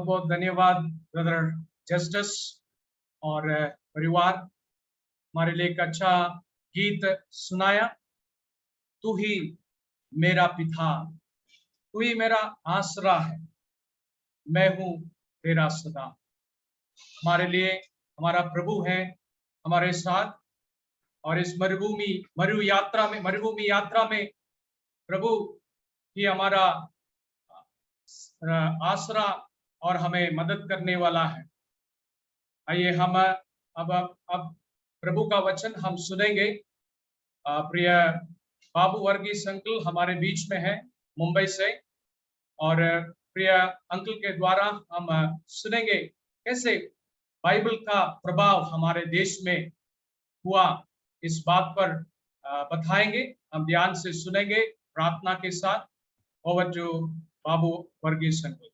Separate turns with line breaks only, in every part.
बहुत धन्यवाद brother justice और परिवार, हमारे लिए एक अच्छा गीत सुनाया। तू ही मेरा पिता, तू ही मेरा आसरा है, मैं हूँ तेरा सदा। हमारे लिए हमारा प्रभु है हमारे साथ, और इस मरुभूमि यात्रा में प्रभु ही हमारा आसरा और हमें मदद करने वाला है। आइए हम अब प्रभु का वचन हम सुनेंगे। प्रिय बाबू वर्गीस अंकल हमारे बीच में है मुंबई से, और प्रिय अंकल के द्वारा हम सुनेंगे कैसे बाइबल का प्रभाव हमारे देश में हुआ, इस बात पर बताएंगे। हम ध्यान से सुनेंगे प्रार्थना के साथ। Over to Babu Varghese uncle.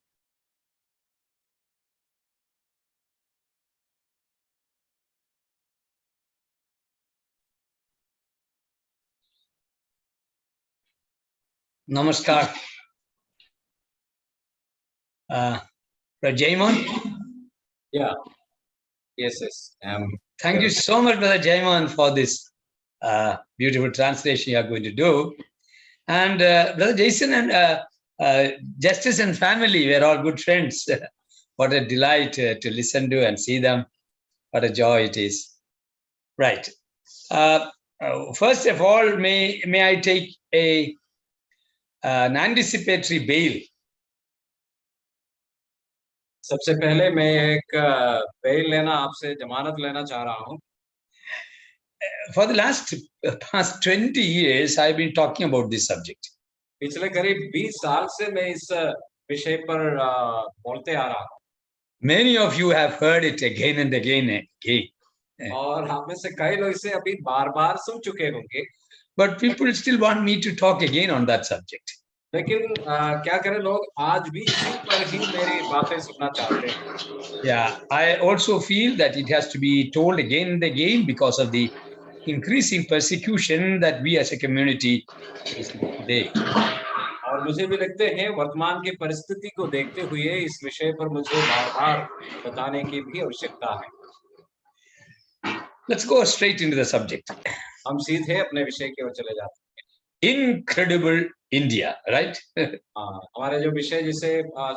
Namaskar. Brother Jaimon?
Yeah. Yes.
Thank you so much, Brother Jaimon, for this beautiful translation you are going to do. And Brother Jason and Justice and family, we are all good friends. What a delight to listen to and see them. What a joy it is. Right. First of all, may I take an anticipatory bail.
सबसे पहले मैं एक bell लेना, आपसे जमानत लेना चाह रहा हूँ।
For the past 20 years, I've been talking about this subject.
पिछले करीब 20 साल से मैं इस विषय पर बोलते आ रहा हूँ।
Many of you have heard it again and again and again.
और हम में से कई लोग इसे अभी बार-बार सुन चुके होंगे।
But people still want me to talk again on that subject.
लेकिन क्या करें, लोग आज भी इसी पर ही मेरी बातें सुनना चाहते हैं।
Yeah, I also feel that it has to be told again and again because of the increasing persecution that we as a community face today.
और मुझे भी लगते हैं वर्तमान की परिस्थिति को देखते हुए इस विषय पर मुझे बार-बार बताने की भी आवश्यकता है।
Let's go straight into the subject.
हम सीधे अपने विषय की ओर चले जाते हैं।
Incredible India, right?
हमारे जो विषय जिसे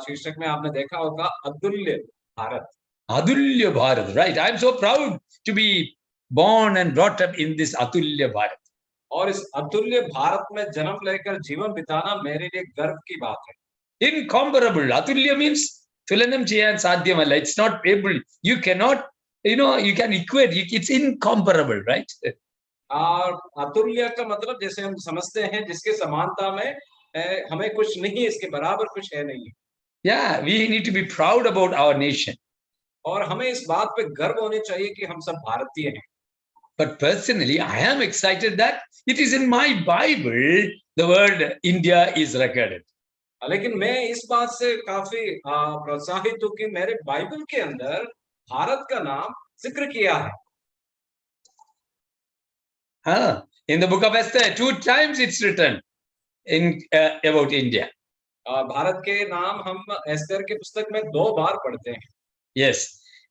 शीर्षक में आपने देखा होगा, अतुल्य Bharat.
Atulya Bharat, right? I'm so proud to be born and brought up in this Atulya Bharat.
और इस अतुल्य भारत में जन्म लेकर जीवन बिताना मेरे लिए गर्व की बात है।
Incomparable. Atulya means Tulanam Chayan Sadhyamalla. It's not able. You cannot, you can equate. It's incomparable, right?
और अतुल्य का मतलब जैसे हम समझते हैं जिसके समानता में हमें कुछ नहीं, इसके बराबर कुछ है नहीं।
Yeah, we need to be proud about our nation.
और हमें इस बात पे गर्व होनी चाहिए कि हम सब भारतीय हैं।
But personally, I am excited that it is in my Bible the word India is recorded.
लेकिन मैं इस बात से काफी प्रोत्साहित हूँ कि मेरे बाइबल के अंदर भारत का नाम जिक्र किया है।
In the book of Esther, 2 times it's written in about India.
Bharat के नाम हम एस्तर के पुस्तक में 2 बार पढ़ते हैं।
Yes,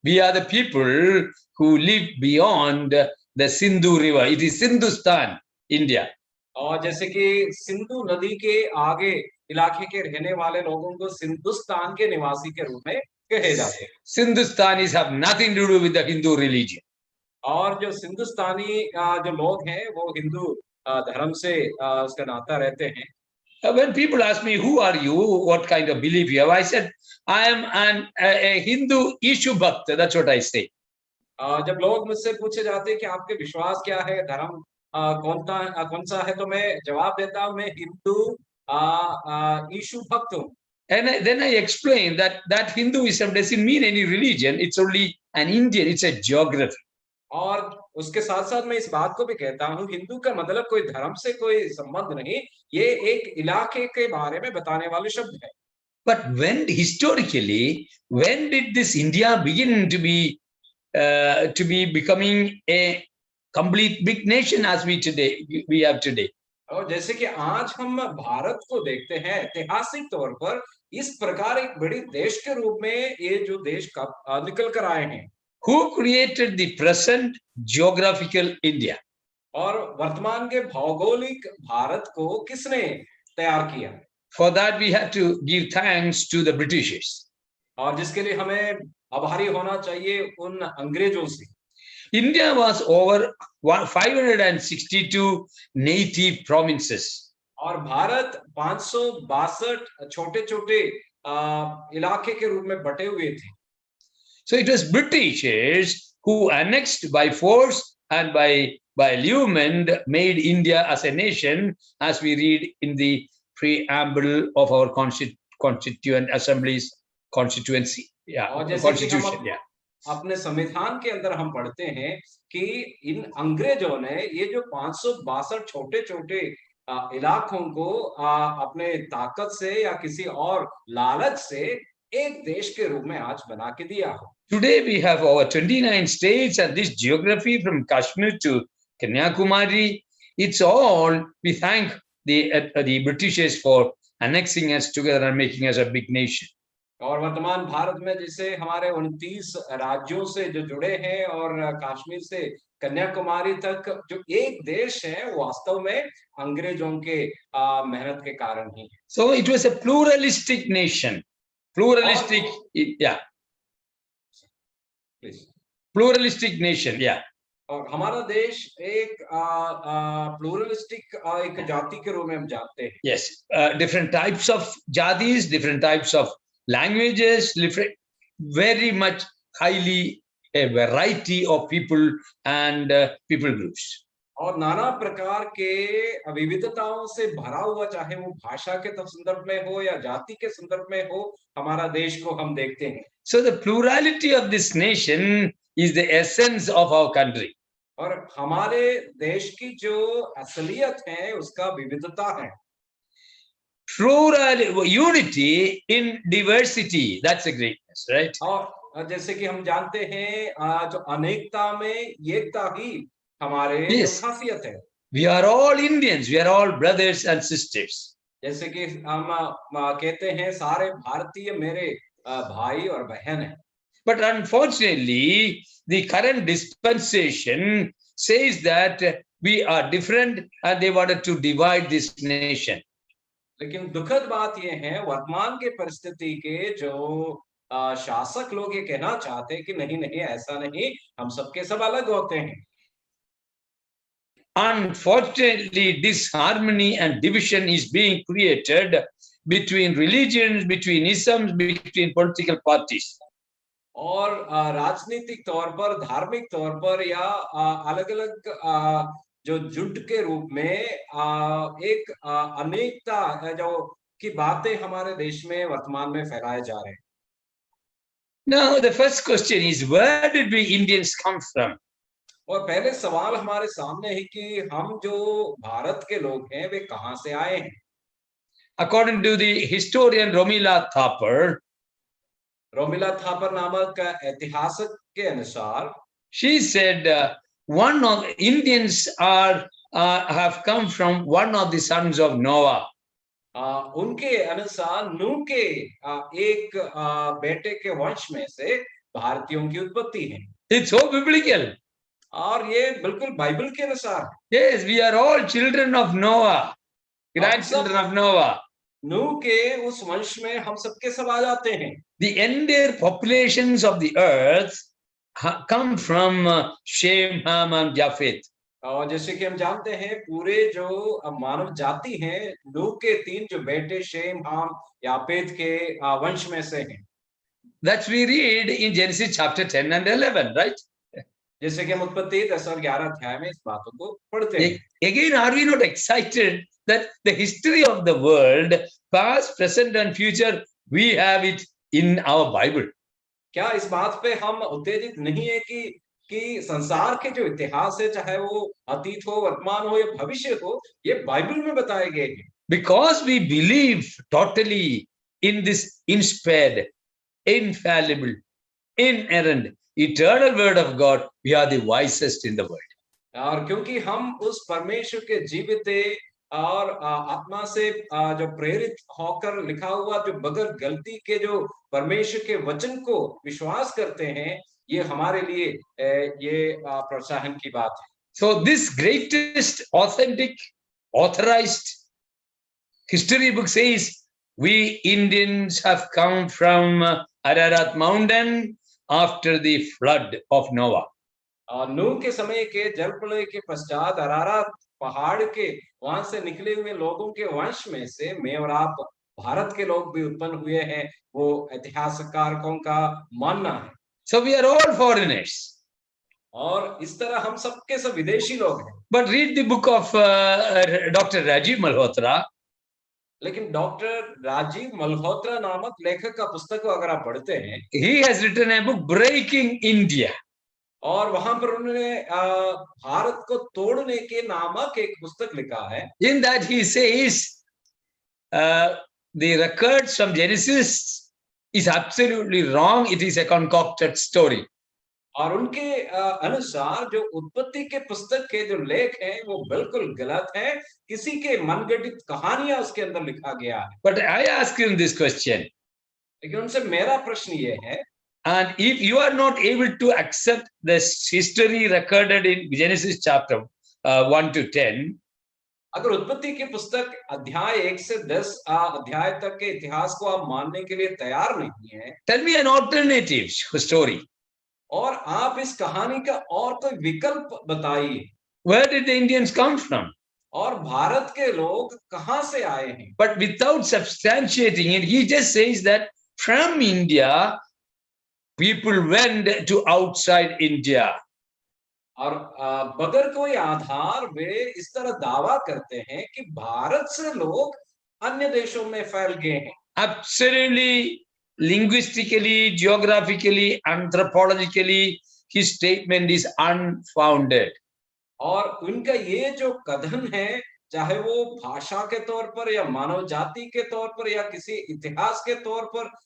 we are the people who live beyond the Sindhu river. It is Sindhustan, India.
और जैसे कि सिंधु नदी के आगे इलाके के रहने वाले लोगों को सिंधुस्तान के निवासी के रूप में कहे जाते हैं।
Sindhustanis have nothing to do with the Hindu religion.
और जो सिंधुस्तानी जो लोग हैं वो हिंदू धर्म से उसका नाता रहते हैं।
When people ask me, who are you, what kind of belief you have, I said, I am a Hindu Ishu Bhakt. That's what I say.
जब लोग मुझसे पूछे जाते हैं कि आपके विश्वास क्या है, धर्म कौन सा है, तो मैं जवाब देता हूँ, मैं हिंदू ईशु भक्त हूँ।
And then I explain that Hinduism doesn't mean any religion. It's only an Indian. It's a geography.
और उसके साथ साथ मैं इस बात को भी कहता हूँ, हिंदू का मतलब कोई धर्म से कोई संबंध नहीं, ये एक इलाके के बारे में बताने वाले शब्द है।
But historically, when did this India begin to be becoming a complete big nation as we have today?
और जैसे कि आज हम भारत को देखते हैं, ऐतिहासिक तौर पर इस प्रकार एक बड़ी देश के रूप में ये जो देश का निकल कर आए हैं।
Who created the present geographical India?
और वर्तमान के भौगोलिक भारत को किसने तैयार किया?
For that, we have to give thanks to the Britishers.
और जिसके लिए हमें आभारी होना चाहिए उन अंग्रेजों से।
India was over 562 native provinces.
और भारत 562 छोटे-छोटे इलाके के रूप में बटे हुए थे।
So it was Britishers who annexed by force and by allurement made India as a nation, as we read in the preamble of our constituent assemblies constituency. Yeah,
और जैसे कि
constitution.
हम
Yeah.
अपने संविधान के अंदर हम पढ़ते हैं कि इन अंग्रेजों ने ये जो 562 छोटे-छोटे इलाकों को अपने ताकत से या किसी और लालच से एक देश के रूप में आज बना के दिया हो।
Today we have over 29 states, and this geography from Kashmir to Kanyakumari, it's all, we thank the Britishers for annexing us together and making us a big nation.
और वर्तमान भारत में जैसे हमारे 29 राज्यों से जो जुड़े हैं और कश्मीर से कन्याकुमारी तक जो एक देश है, वो वास्तव में अंग्रेजों के मेहनत के कारण ही है।
So it was a pluralistic nation. Pluralistic, yeah.
Please.
Pluralistic nation, yeah.
और हमारा देश एक प्लूरलिस्टिक एक जाति के रूप में हम जानते हैं।
Yes, different types of jadis, different types of languages, different, very much highly a variety of people and people groups.
और नाना प्रकार के विविधताओं से भरा हुआ, चाहे वो भाषा के संदर्भ में हो या जाति के संदर्भ में हो, हमारा देश को हम देखते हैं।
So the plurality of this nation is the essence of our country.
और हमारे देश की जो असलियत है उसका विविधता है।
Plural, unity in diversity, that's a greatness, right?
और जैसे कि हम जानते हैं जो अनेकता में एकता ही हमारे
Yes.
खासियत है।
We are all Indians, we are all brothers and sisters.
जैसे कि हम कहते हैं सारे भारतीय मेरे भाई और बहन हैं।
But unfortunately, the current dispensation says that we are different and they wanted to divide this nation.
लेकिन दुखद बात यह है, वर्तमान के परिस्थिति के जो शासक लोग ये कहना चाहते हैं कि नहीं नहीं ऐसा नहीं, हम सबके सब अलग होते हैं।
Unfortunately, disharmony and division is being created between religions, between isms, between political parties.
और राजनीतिक तौर पर, धार्मिक तौर पर या अलग-अलग जो जुट के रूप में एक अनेकता जो की बातें हमारे देश में वर्तमान में फैलाए जा रहे हैं।
Now, the first question is, where did we Indians come from?
और पहले सवाल हमारे सामने है कि हम जो भारत के लोग हैं वे कहां से आए हैं?
According to the historian Romila Thapar,
Romila Thapar नामक ऐतिहासिक के अनुसार,
she said one of Indians have come from one of the sons of Noah.
उनके अनुसार नूह के एक बेटे के वंश में से भारतीयों की उत्पत्ति है।
It's so biblical.
और ये बिल्कुल बाइबल के अनुसार।
Yes, we are all children of Noah, grandchildren of Noah.
नूह के उस वंश में हम सबके सब आ जाते हैं।
The entire populations of the earth come from Shem, Ham, and Japheth.
और जैसे कि हम जानते हैं पूरे जो मानव जाति है, नूह के 3 जो बेटे शेम, हाम, यापेत के वंश में से हैं।
That we read in Genesis chapter 10 and 11, right?
जैसे कि हम उत्पत्ति 10 और 11 अध्याय में इस बातों को पढ़ते हैं।
Again, are we not excited that the history of the world, past, present, and future, we have it in our Bible?
क्या इस बात पे हम उत्तेजित नहीं है कि संसार के जो इतिहास है, चाहे वो अतीत हो, वर्तमान हो या भविष्य हो, ये बाइबल में बताए गए हैं।
Because we believe totally in this inspired, infallible, inerrant, eternal word of God, we are the wisest in the world.
और क्योंकि हम उस परमेश्वर के जीवित और आत्मा से जो प्रेरित होकर लिखा हुआ जो बगैर गलती के जो परमेश्वर के वचन को विश्वास करते हैं, ये हमारे लिए ये प्रोत्साहन की बात है।
So this greatest authentic authorized history book says we Indians have come from Ararat mountain after the flood of Noah.
और नूह के समय के जल प्रलय के पश्चात अरारात पहाड़ के वहां से निकले हुए लोगों के वंश में से मैं और आप भारत के लोग भी उत्पन्न हुए हैं, वो इतिहासकारों का मानना है।
So we are all foreigners.
और इस तरह हम सबके सब विदेशी लोग हैं।
But read the book of Dr. Rajiv Malhotra.
लेकिन डॉक्टर राजीव मल्होत्रा नामक लेखक का पुस्तक को अगर आप पढ़ते हैं,
He has written a book, Breaking India.
और वहां पर उन्होंने भारत को तोड़ने के नामक एक पुस्तक लिखा है।
In that he says the records from Genesis is absolutely wrong. It is a concocted story.
और उनके अनुसार जो उत्पत्ति के पुस्तक के जो लेख हैं वो बिल्कुल गलत है, किसी के मनगढ़ंत कहानियां उसके अंदर लिखा गया है।
But I ask him this question.
लेकिन उनसे मेरा प्रश्न ये है,
And if you are not able to accept this history recorded in Genesis chapter 1 to 10,
अगर उत्पत्ति की पुस्तक अध्याय 1 से 10 अध्याय तक के इतिहास को आप मानने के लिए तैयार नहीं है,
tell me an alternative story.
और आप इस कहानी का और कोई विकल्प बताइए।
Where did the Indians come from?
और भारत के लोग कहां से आए हैं?
But without substantiating it, he just says that from India, people went to outside India.
और बगैर कोई आधार वे इस तरह दावा करते हैं कि भारत से लोग अन्य देशों में फैल गए हैं।
Absolutely, linguistically, geographically, anthropologically, his statement is unfounded.
और उनका ये जो कथन है, चाहे वो भाषा के तौर पर या मानव जाति के तौर पर या किसी इतिहास के तौर पर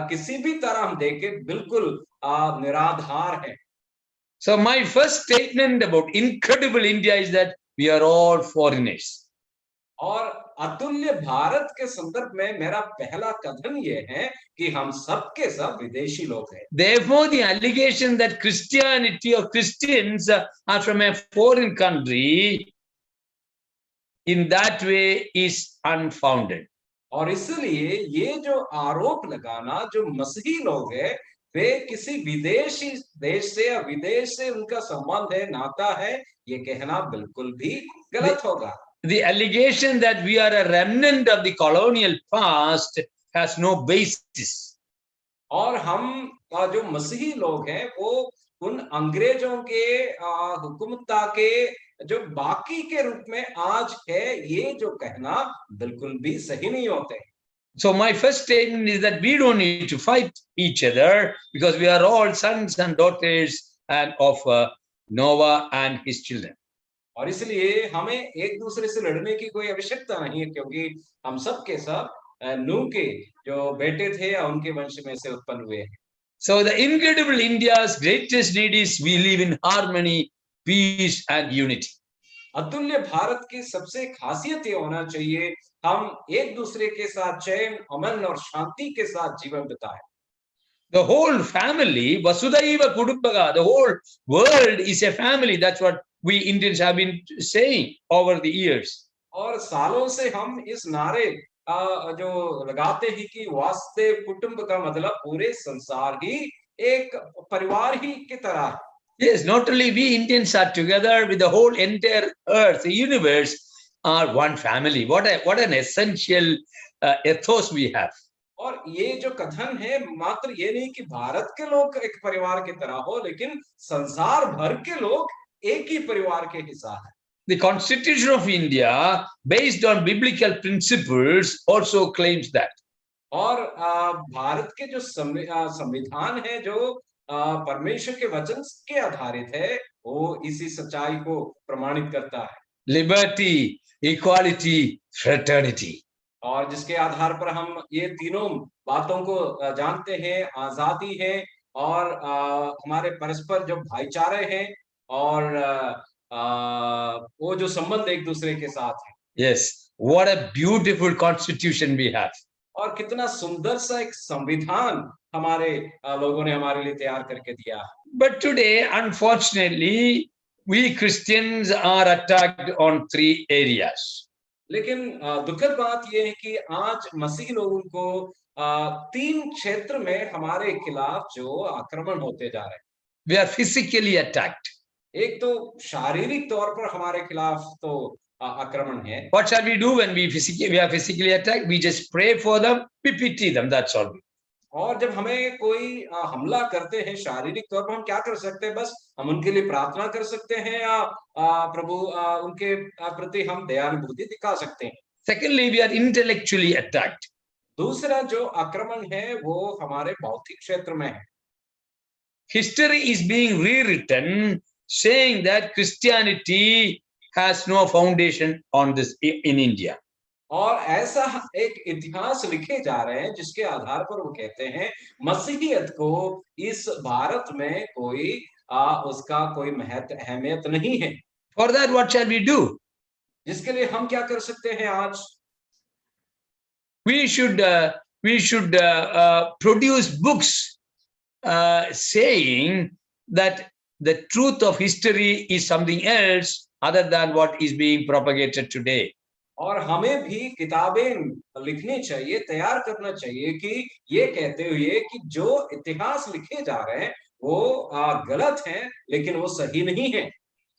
किसी भी तरह हम देखें, बिल्कुल निराधार है।
So my first statement about incredible India is that we are all foreigners.
और अतुल्य भारत के संदर्भ में मेरा पहला कथन ये है कि हम सब के सब विदेशी लोग हैं।
Therefore, the allegation that Christianity or Christians are from a foreign country in that way is unfounded.
और इसलिए ये जो आरोप लगाना जो मसीही लोग हैं वे किसी विदेशी देश से या विदेश से उनका संबंध है, नाता है, ये कहना बिल्कुल भी गलत होगा।
The allegation that we are a remnant of the colonial past has no basis.
और हम जो मसीही लोग हैं वो उन अंग्रेजों के हुकूमत के जो बाकी के रूप में आज है, ये जो कहना बिल्कुल भी सही नहीं होते।
So my first statement is that we don't need to fight each other because we are all sons and daughters and of Noah and his children.
और इसलिए हमें एक दूसरे से लड़ने की कोई आवश्यकता नहीं है, क्योंकि हम सब के सब नूह के जो बेटे थे या उनके वंश में से उत्पन्न हुए हैं।
So the incredible India's greatest need is we live in harmony, peace and unity.
अतुल्य भारत की सबसे खासियत ये होना चाहिए, हम एक दूसरे के साथ चैन, अमन और शांति के साथ जीवन बिताएं।
The whole family, Vasudhaiva Kudumbaka, the whole world is a family. That's what we Indians have been saying over the years.
और सालों से हम इस नारे जो लगाते हैं कि वासुदेव कुटुंब का मतलब पूरे संसार ही एक परिवार ही की तरह है।
Yes, not only we Indians are together with the whole entire earth, the universe are one family. What an essential ethos we have.
और ये जो कथन है मात्र ये नहीं कि भारत के लोग एक परिवार की तरह हो, लेकिन संसार भर के लोग एक ही परिवार के हिस्सा है।
The Constitution of India, based on biblical principles, also claims that.
और भारत के जो संविधान है जो परमेश्वर के वचन के आधारित है, वो इसी सच्चाई को प्रमाणित करता है।
Liberty, equality, fraternity.
और जिसके आधार पर हम ये तीनों बातों को जानते हैं, आजादी है और हमारे परस्पर जो भाईचारे हैं और वो जो संबंध एक दूसरे के साथ है।
Yes, what a beautiful constitution we have.
और कितना सुंदर सा एक संविधान हमारे लोगों ने हमारे लिए तैयार करके दिया है।
But today, unfortunately, we Christians are attacked on 3 areas.
लेकिन दुखद बात यह है कि आज मसीही लोगों को 3 क्षेत्र में हमारे खिलाफ जो आक्रमण होते जा रहे हैं।
We are physically attacked.
एक तो शारीरिक तौर पर हमारे खिलाफ तो आक्रमण है।
What shall we do when we are physically attacked? We just pray for them, we pity them, that's all.
और जब हमें कोई हमला करते हैं शारीरिक तौर पर, हम क्या कर सकते हैं? बस हम उनके लिए प्रार्थना कर सकते हैं या प्रभु उनके प्रति हम दयानुभूति दिखा सकते हैं।
Secondly, we are intellectually attacked.
दूसरा जो आक्रमण है वो हमारे बौद्धिक क्षेत्र में है।
History is being rewritten, saying that Christianity has no foundation on this in India.
और ऐसा एक इतिहास लिखे जा रहे हैं जिसके आधार पर वो कहते हैं मसीहियत को इस भारत में कोई उसका कोई महत्व अहमियत नहीं है।
For that, what shall we do?
जिसके लिए हम क्या कर सकते हैं आज?
We should produce books saying that the truth of history is something else other than what is being propagated today.
और हमें भी किताबें लिखनी चाहिए, तैयार करना चाहिए कि ये कहते हुए कि जो इतिहास लिखे जा रहे हैं वो गलत हैं, लेकिन वो सही नहीं है।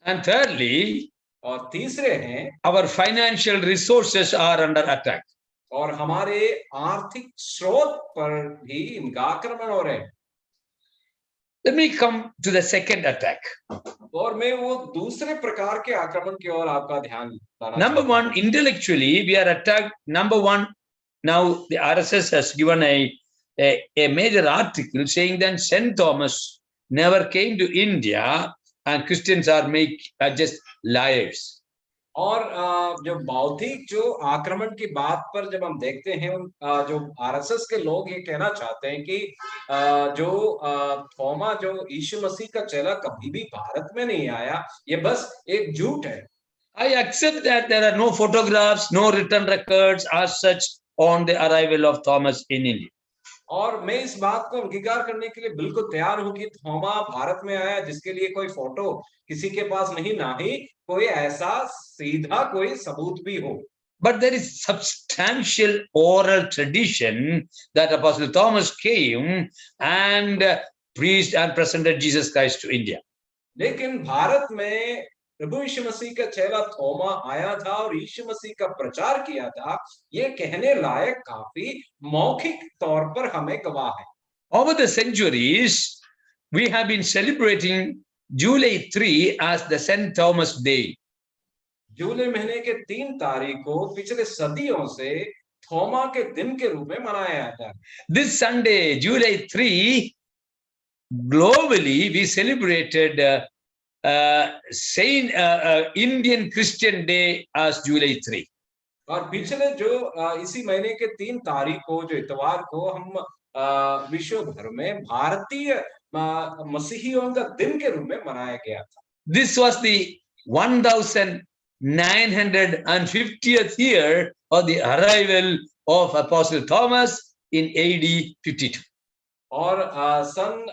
And thirdly,
और तीसरे हैं
our financial resources are under attack.
और हमारे आर्थिक स्रोत पर भी इनका आक्रमण हो रहे हैं।
Let me come to the second attack.
और मैं वो दूसरे प्रकार के आक्रमण की ओर आपका ध्यान लाना
Number
चाहता हूं।
one, intellectually, we are attacked. Number one, now the RSS has given a major article saying that St. Thomas never came to India and Christians are just liars.
और जो बौद्धिक जो आक्रमण की बात पर जब हम देखते हैं, जो आरएसएस के लोग ये कहना चाहते हैं कि जो थोमा जो यीशु मसीह का चेला कभी भी भारत में नहीं आया, ये बस एक झूठ है।
I accept that there are no photographs, no written records as such on the arrival of Thomas in India.
और मैं इस बात को अंगीकार करने के लिए बिल्कुल तैयार हूं कि थोमा भारत में आया जिसके लिए कोई फोटो किसी के पास नहीं, ना ही कोई ऐसा सीधा कोई सबूत भी हो।
But there is substantial oral tradition that Apostle Thomas came and preached and presented Jesus Christ to India.
लेकिन भारत में प्रभु यीशु मसीह का चेला थोमा आया था और यीशु मसीह का प्रचार किया था, ये कहने लायक काफी मौखिक तौर पर हमें गवाह है।
Over the centuries, we have been celebrating July 3 as the St. Thomas Day.
जुलाई महीने के 3 तारीख को पिछले सदियों से थोमा के दिन के रूप में मनाया जाता है।
This Sunday, July 3, globally we celebrated Indian Christian Day as July 3.
और पिछले जो इसी महीने के 3 तारीख को जो इतवार को हम विश्व भर में भारतीय मसीहियों का दिन के रूप में मनाया गया था।
This was the 1950th year of the arrival of Apostle Thomas in AD 52.
और सन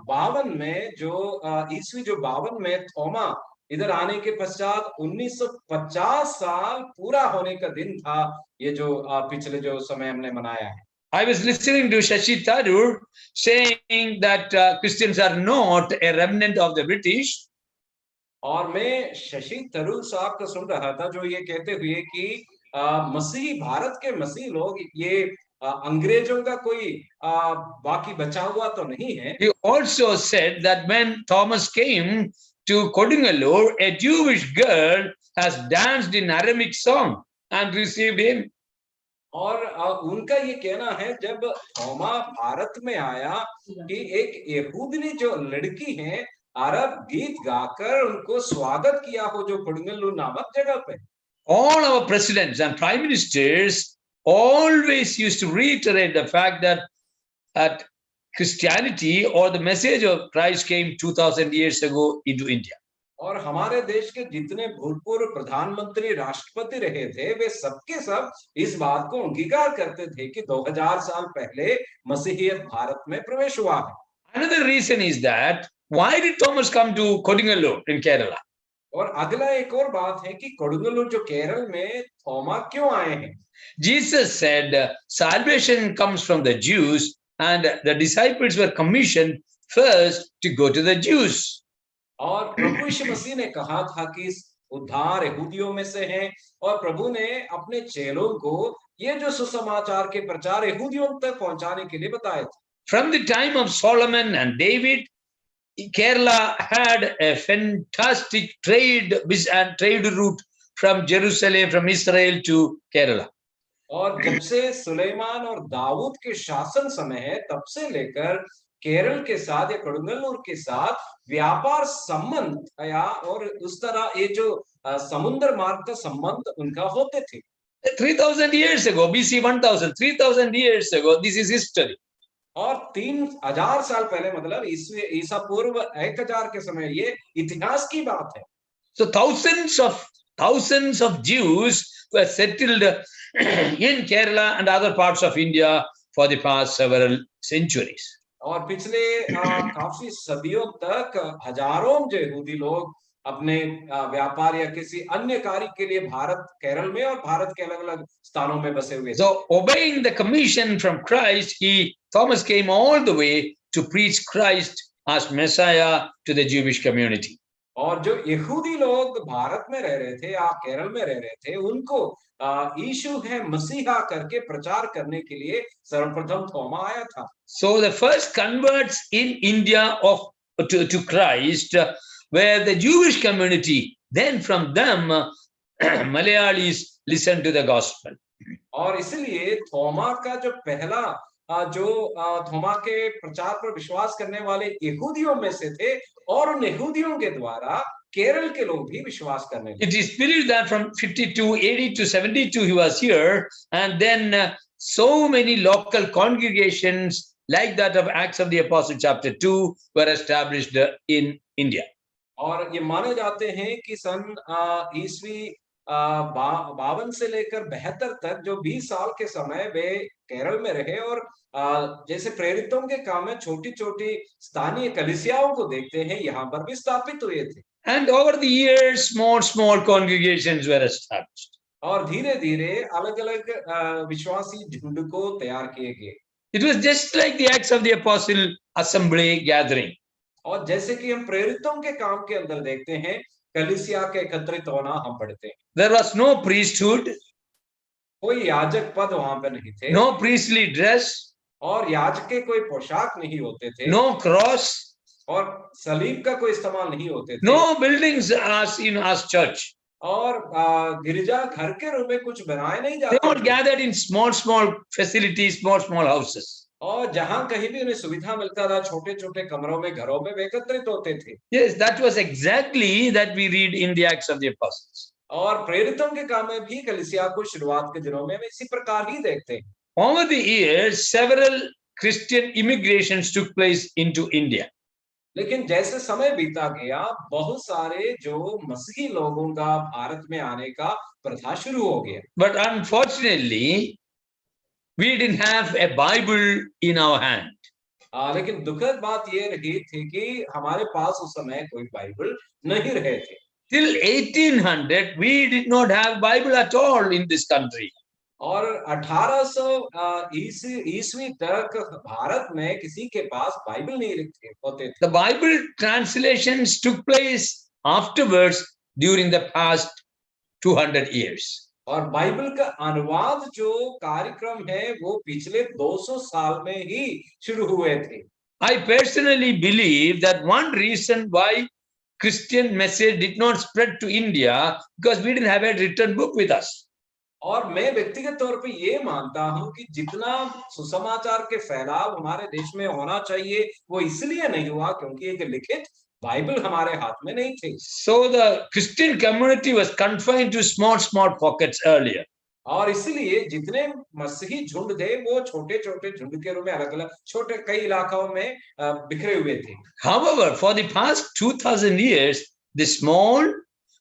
52 में जो ईस्वी जो 52 में थोमा इधर आने के पश्चात 1950 साल पूरा होने का दिन था, ये जो पिछले जो समय हमने मनाया है।
I was listening to Shashi Tharoor saying that Christians are not a remnant of the British.
और मैं शशि थरूर साहब का सुन रहा था जो ये कहते हुए कि मसीही भारत के मसीही लोग ये अंग्रेजों का कोई बाकी बचा हुआ तो नहीं है।
He also said that when Thomas came to Kodungalur, a Jewish girl has danced in Aramaic song and received him.
और उनका ये कहना है जब थोमा भारत में आया कि एक यहूदी जो लड़की है अरब गीत गाकर उनको स्वागत किया हो जो कोडुंगलूर नामक जगह पे।
All our presidents and prime ministers always used to reiterate the fact that Christianity or the message of Christ came 2000 years ago into India.
और हमारे देश के जितने भूतपूर्व प्रधानमंत्री राष्ट्रपति रहे थे वे सबके सब इस बात को अंगीकार करते थे कि 2000 साल पहले मसीहियत भारत में प्रवेश हुआ है।
Another reason is that why did Thomas come to Kodungalur in Kerala?
और अगला एक और बात है कि कोडुंगलूर जो केरल में थोमा क्यों आए हैं।
Jesus said salvation comes from the Jews, and the disciples were commissioned first to go to the Jews.
और प्रभु यीशु मसीह ने कहा था कि उद्धार यहूदियों में से है, और प्रभु ने अपने चेलों को ये जो सुसमाचार के प्रचार यहूदियों तक पहुंचाने के लिए बताए थे।
From the time of Solomon and David, Kerala had a fantastic trade route from Jerusalem, from Israel to Kerala.
और जब से सुलेमान और दाऊद के शासन समय है तब से लेकर केरल के साथ या कोडुंगलूर के साथ व्यापार संबंध या और उस तरह ये जो समुद्र मार्ग का संबंध उनका होते थे।
3000 years ago, BC 1000, 3000 years ago, this is history.
और 3000 साल पहले मतलब ईसा पूर्व 1000 के समय ये इतिहास की बात है।
So thousands of Jews were settled in Kerala and other parts of India for the past several centuries.
और पिछले काफी सदियों तक हजारों जो यहूदी लोग अपने व्यापार या किसी अन्य कार्य के लिए भारत केरल में और भारत के अलग-अलग स्थानों में बसे हुए थे।
So obeying the commission from Christ, Thomas came all the way to preach Christ as Messiah to the Jewish community.
और जो यहूदी लोग भारत में रह रहे थे या केरल में रह रहे थे उनको यीशु है मसीहा करके प्रचार करने के लिए सर्वप्रथम थोमा आया था।
So the first converts in India to Christ were the Jewish community. Then from them Malayalis listened to the gospel.
और इसलिए थोमा का जो पहला जो थोमा के प्रचार पर विश्वास करने वाले यहूदियों में से थे और उन यहूदियों के द्वारा केरल के लोग भी विश्वास करने लगे।
It is believed that from 52 AD to 72 he was here, and then so many local congregations like that of Acts of the Apostle chapter 2 were established in India.
और ये माने जाते हैं कि सन ईस्वी 52 से लेकर 72 तक जो 20 साल के समय वे केरल में रहे और जैसे प्रेरितों के काम में छोटी-छोटी स्थानीय कलीसियाओं को देखते हैं यहाँ पर भी स्थापित हुए थे।
And over the years, small congregations were established.
और धीरे-धीरे अलग-अलग विश्वासी झुंड को तैयार किए गए।
It was just like the Acts of the Apostle assembly gathering.
और जैसे कि हम प्रेरितों के काम के अंदर देखते हैं कलीसिया के एकत्रित होना हम पढ़ते हैं।
There was no priesthood,
कोई याजक पद वहां पर नहीं थे,
no priestly dress,
और याजक के कोई पोशाक नहीं होते थे,
no cross,
और सलीब का कोई इस्तेमाल नहीं होते थे,
no buildings as church.
और गिरजा घर के रूप में कुछ बनाए नहीं
They
जाते
were
थे।
gathered in small facilities, small houses.
और जहां कहीं भी उन्हें सुविधा मिलता था छोटे-छोटे कमरों में घरों में वे एकत्रित होते थे।
Yes, that was exactly that we read in the Acts of the Apostles.
और प्रेरितों के काम में भी कलीसिया को शुरुआत के दिनों में इसी प्रकार ही देखते हैं।
Over the years, several Christian immigrations took place into India.
लेकिन जैसे समय बीता गया बहुत सारे जो मसीही लोगों का भारत में आने का प्रथा शुरू हो गया।
But unfortunately, we didn't have a Bible in our hand.
लेकिन दुखद बात ये रही थी कि हमारे पास उस समय कोई बाइबल नहीं रहे थे।
Till 1800, we did not have Bible at all in this country.
और 1800 ईस्वी तक भारत में किसी के पास बाइबल नहीं होते थे।
The Bible translations took place afterwards during the past 200 years.
और बाइबल का अनुवाद जो कार्यक्रम है वो पिछले 200 साल में ही शुरू हुए थे।
I personally believe that one reason why Christian message did not spread to India because we didn't have a written book with us.
और मैं व्यक्तिगत तौर पे ये मानता हूं कि जितना सुसमाचार के फैलाव हमारे देश में होना चाहिए वो इसलिए नहीं हुआ क्योंकि एक लिखित बाइबल हमारे हाथ में नहीं थी।
So the Christian community was confined to small pockets earlier.
और इसलिए जितने मसीही झुंड थे वो छोटे-छोटे झुंड के रूप में अलग-अलग छोटे कई इलाकों में बिखरे हुए थे।
However, for the past 2000 years, the small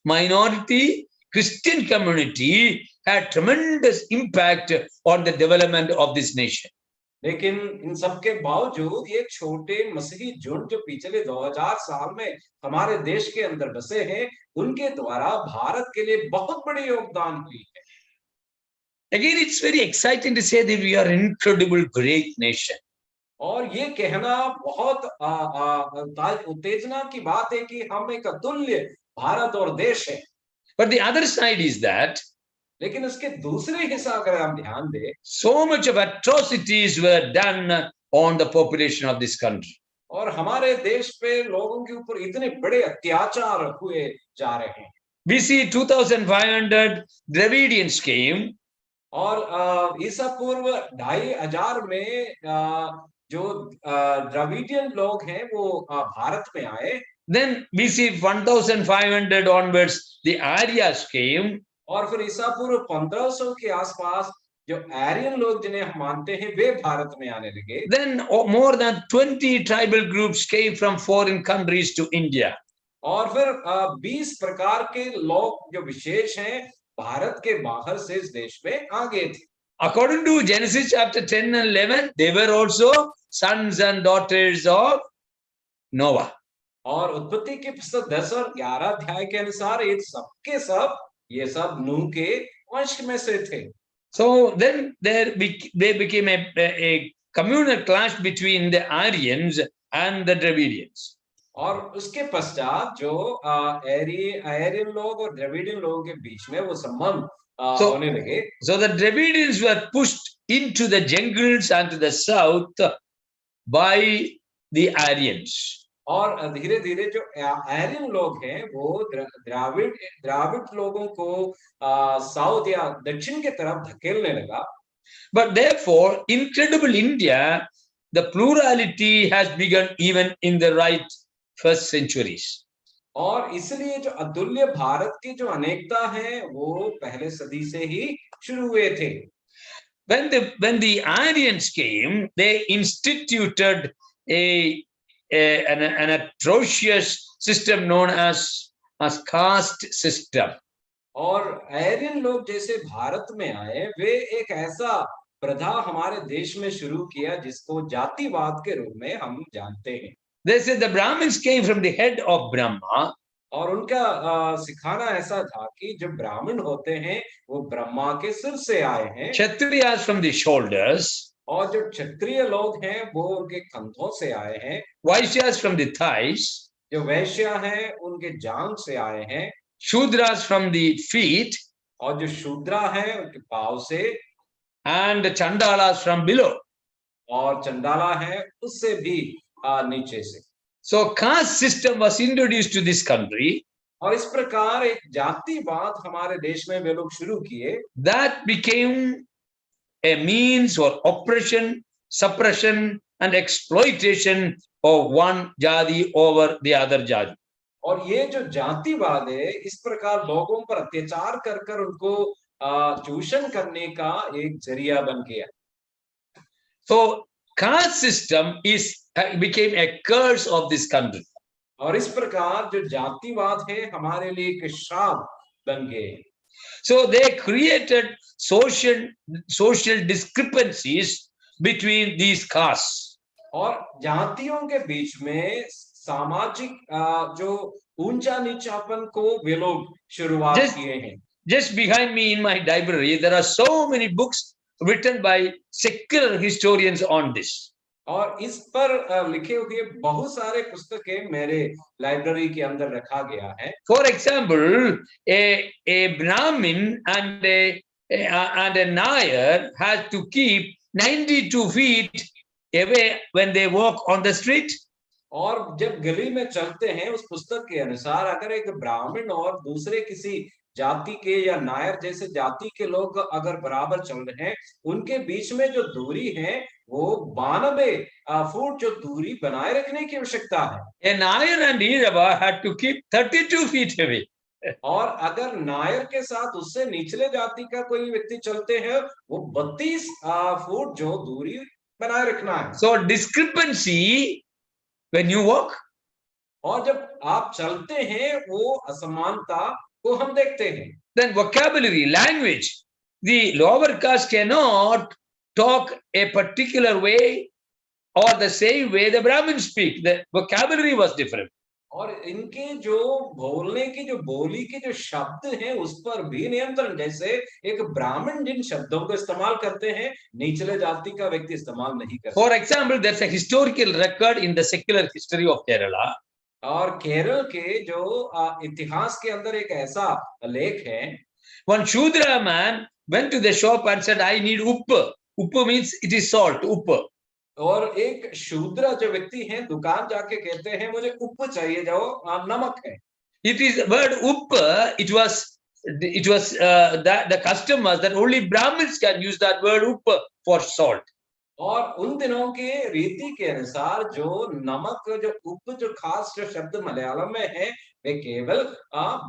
minority Christian community had tremendous impact on the development of this nation.
लेकिन इन सब के बावजूद ये छोटे मसीही झुंड जो पिछले 2000 साल में हमारे देश के अंदर बसे हैं, उनके द्वारा भारत के लिए बहुत बड़ी योगदान हुई है।
Again, it's very exciting to say that we are an incredible great nation.
और ये कहना बहुत उत्तेजना की बात है कि हम एक अतुल्य भारत और देश है।
But the other side is that
लेकिन उसके दूसरे हिस्सा अगर हम ध्यान दें,
so much of atrocities were done on the population of this country.
और हमारे देश पे लोगों के ऊपर इतने बड़े अत्याचार हुए जा रहे हैं।
We see 2500 Dravidians came.
और ईसा पूर्व 2500 में जो द्रविडियन लोग हैं वो भारत में आए।
Then we see 1500 onwards the Aryas came.
और फिर ईसा पूर्व 1500 के आसपास जो आर्यन लोग जिन्हें हम मानते हैं वे भारत में आने लगे।
Then more than 20 tribal groups came from foreign countries to India.
और फिर 20 प्रकार के लोग जो विशेष हैं भारत के बाहर से इस देश में आ गए थे।
According to Genesis chapter 10 and 11, they were also sons and daughters of Noah.
और उत्पत्ति की पुस्तक 10 और 11 अध्याय के अनुसार ये सब के सब ये सब नूह के वंश में से थे।
So then they became a communal clash between the Aryans and the Dravidians.
और उसके पश्चात जो आर्यन लोग और द्रविडियन लोगों के बीच में वो संबंध होने लगे।
So the Dravidians were pushed into the jungles and to the south by the Aryans.
और धीरे धीरे जो आर्यन लोग हैं वो द्राविड लोगों को साउथ या दक्षिण के तरफ धकेलने लगा।
But therefore, incredible India, the plurality has begun even in the right first centuries.
और इसलिए जो अतुल्य भारत की जो अनेकता है वो पहले सदी से ही शुरू हुए थे।
When the Aryans came, they instituted an atrocious system known as caste system.
और आर्यन लोग जैसे भारत में आए वे एक ऐसा प्रथा हमारे देश में शुरू किया जिसको जातिवाद के रूप में हम जानते हैं।
They said the Brahmins came from the head of Brahma.
और उनका सिखाना ऐसा था कि जो ब्राह्मण होते हैं वो ब्रह्मा के सिर से आए हैं।
Kshatriyas from the shoulders.
और जो क्षत्रिय लोग हैं वो उनके कंधों से आए हैं।
Vaishyas from the thighs.
जो वैश्य हैं उनके जांघ से आए हैं।
Shudras from the feet.
और जो शूद्रा हैं उनके पांव से।
And Chandalas from below.
और चंडाला है उससे भी नीचे से।
So caste system was introduced to this country.
और इस प्रकार एक जातिवाद हमारे देश में वे लोग शुरू किए।
That became a means for oppression, suppression, and exploitation of one jati over the other jati.
और ये जो जातिवाद है इस प्रकार लोगों पर अत्याचार कर कर उनको चूषण करने का एक जरिया बन गया।
So caste system became a curse of this country.
और इस प्रकार जो जातिवाद है हमारे लिए एक श्राप बन गए।
So they created social discrepancies between these castes.
और जातियों के बीच में सामाजिक जो ऊंचा नीचापन को वे लोग शुरुआत किए हैं।
Just behind me in my library, there are so many books written by secular historians on this.
और इस पर लिखे हुए बहुत सारे पुस्तकें मेरे लाइब्रेरी के अंदर रखा गया है।
For example, a Brahmin and a Nair has to keep 92 feet away when they walk on the street.
और जब गली में चलते हैं उस पुस्तक के अनुसार अगर एक ब्राह्मण और दूसरे किसी जाति के या नायर जैसे जाति के लोग अगर बराबर चल रहे हैं उनके बीच में जो दूरी है वो 92 फुट जो दूरी बनाए रखने की आवश्यकता है।
A Nair and Irava had to keep 32 feet away.
और अगर नायर के साथ उससे निचले जाति का कोई व्यक्ति चलते हैं वो 32 फुट जो दूरी बनाए रखना है।
So discrepancy when you walk,
और जब आप चलते हैं वो असमानता को हम देखते हैं।
Then vocabulary, language. The lower caste cannot talk a particular way or the same way the Brahmins speak. The vocabulary was different.
और इनके जो बोलने की जो बोली के जो शब्द हैं उस पर भी नियंत्रण, जैसे एक ब्राह्मण जिन शब्दों को इस्तेमाल करते हैं निचले जाति का व्यक्ति इस्तेमाल नहीं करता।
For example, there's a historical record in the secular history of Kerala.
और केरल के जो इतिहास के अंदर एक ऐसा लेख है,
One Shudra man went to the shop and said, I need uppa. Uppa means it is salt, uppa.
और एक शूद्र जो व्यक्ति है दुकान जाके कहते हैं मुझे उप चाहिए, जो नमक है।
It is the word uppa. It was that the custom was that only Brahmins can use that word uppa for salt.
और उन दिनों के रीति के अनुसार जो नमक जो उप जो खास जो शब्द मलयालम में है वे केवल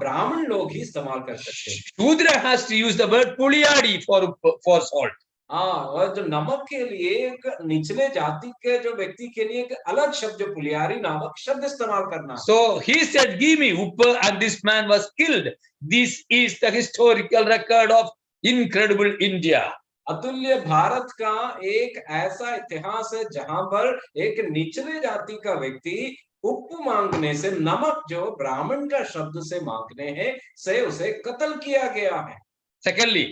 ब्राह्मण लोग ही इस्तेमाल कर सकते हैं।
Shudra has to use the word puliyadi for salt.
और जो नमक के लिए एक निचले जाति के जो व्यक्ति के लिए एक अलग शब्द जो पुलियारी नामक शब्द इस्तेमाल करना।
So he said, give me uppa, and this man was killed. This is the historical record of incredible India.
अतुल्य भारत का एक ऐसा इतिहास है जहां पर एक निचले जाति का व्यक्ति उप मांगने से, नमक जो ब्राह्मण का शब्द से मांगने हैं से उसे कत्ल किया गया है।
Secondly,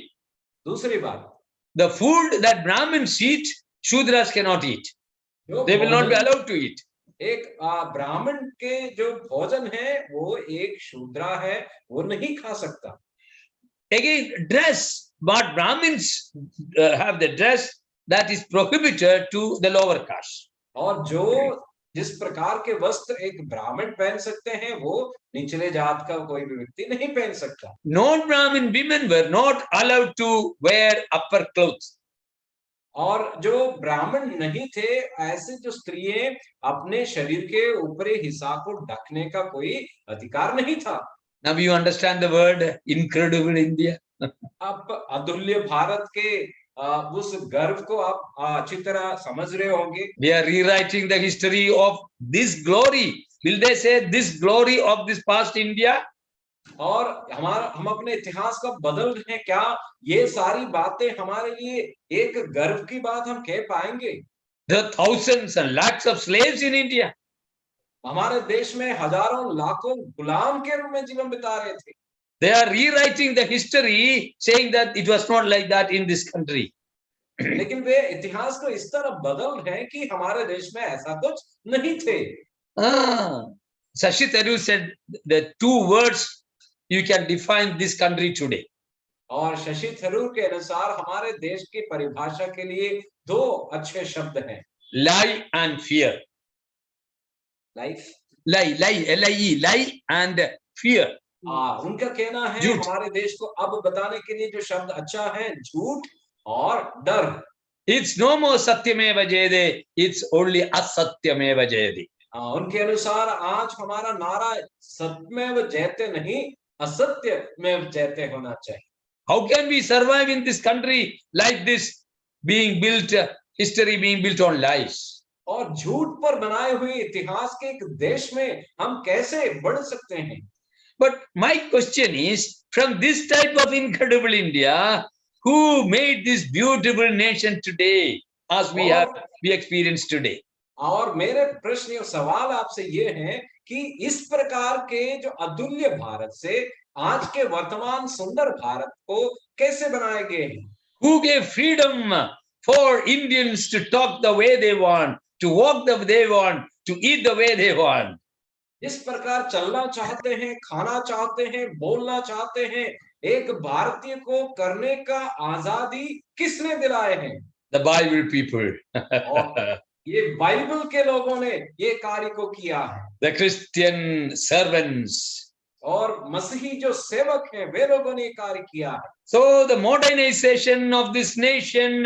दूसरी बात,
the food that Brahmins eat, Shudras cannot eat. They will not be allowed to eat.
एक ब्राह्मण के जो भोजन है वो एक शूद्रा है वो नहीं खा सकता।
Again, dress. But Brahmins have the dress that is prohibited to the lower caste.
और जो जिस प्रकार के वस्त्र एक ब्राह्मण पहन सकते हैं वो निचले जात का कोई भी व्यक्ति नहीं पहन सकता।
Non-Brahmin women were not allowed to wear upper clothes.
और जो ब्राह्मण नहीं थे ऐसे जो स्त्रियां अपने शरीर के ऊपरी हिस्सा को ढकने का कोई अधिकार नहीं था।
Now you understand the word incredible India.
आप अतुल्य भारत के उस गर्व को आप अच्छी तरह समझ रहे होंगे।
We are rewriting the history of this glory. Will they say this glory of this past India?
और हम अपने इतिहास को बदल रहे हैं क्या? ये सारी बातें हमारे लिए एक गर्व की बात हम कह पाएंगे?
There are thousands and lakhs of slaves in India.
हमारे देश में हजारों लाखों गुलाम के रूप में जीवन बिता रहे थे।
They are rewriting the history, saying that it was not like that in this country.
लेकिन वे इतिहास को इस तरह बदल रहे हैं कि हमारे देश में ऐसा कुछ नहीं थे।
Shashi Tharoor said the two words you can define this country today.
और शशि थरूर के अनुसार हमारे देश की परिभाषा के लिए दो अच्छे शब्द हैं,
Lie and fear.
Life
Lie, L-I-E, lie and fear.
उनका कहना है
झूठ।
हमारे देश को अब बताने के लिए जो शब्द अच्छा है झूठ और डर।
It's no more satyameva jayade, it's only asatyameva jayade.
उनके अनुसार आज हमारा नारा सत्यमेव जयते नहीं असत्य में जयते होना चाहिए।
How can we survive in this country like this, being built, history being built on lies?
और झूठ पर बनाए हुए इतिहास के एक देश में हम कैसे बढ़ सकते हैं?
But my question is, from this type of incredible India, who made this beautiful nation today, as we experience today?
और मेरे प्रश्न और सवाल आपसे ये है कि इस प्रकार के जो अतुल्य भारत से आज के वर्तमान सुंदर भारत को कैसे बनाए गए हैं?
Who gave freedom for Indians to talk the way they want, to walk the way they want, to eat the way they want?
इस प्रकार चलना चाहते हैं, खाना चाहते हैं, बोलना चाहते हैं, एक भारतीय को करने का आजादी किसने दिलाए हैं?
The Bible people.
ये बाइबल के लोगों ने ये कार्य को किया है।
The Christian servants.
और मसीही जो सेवक हैं वे लोगों ने ये कार्य किया है।
So the modernization of this nation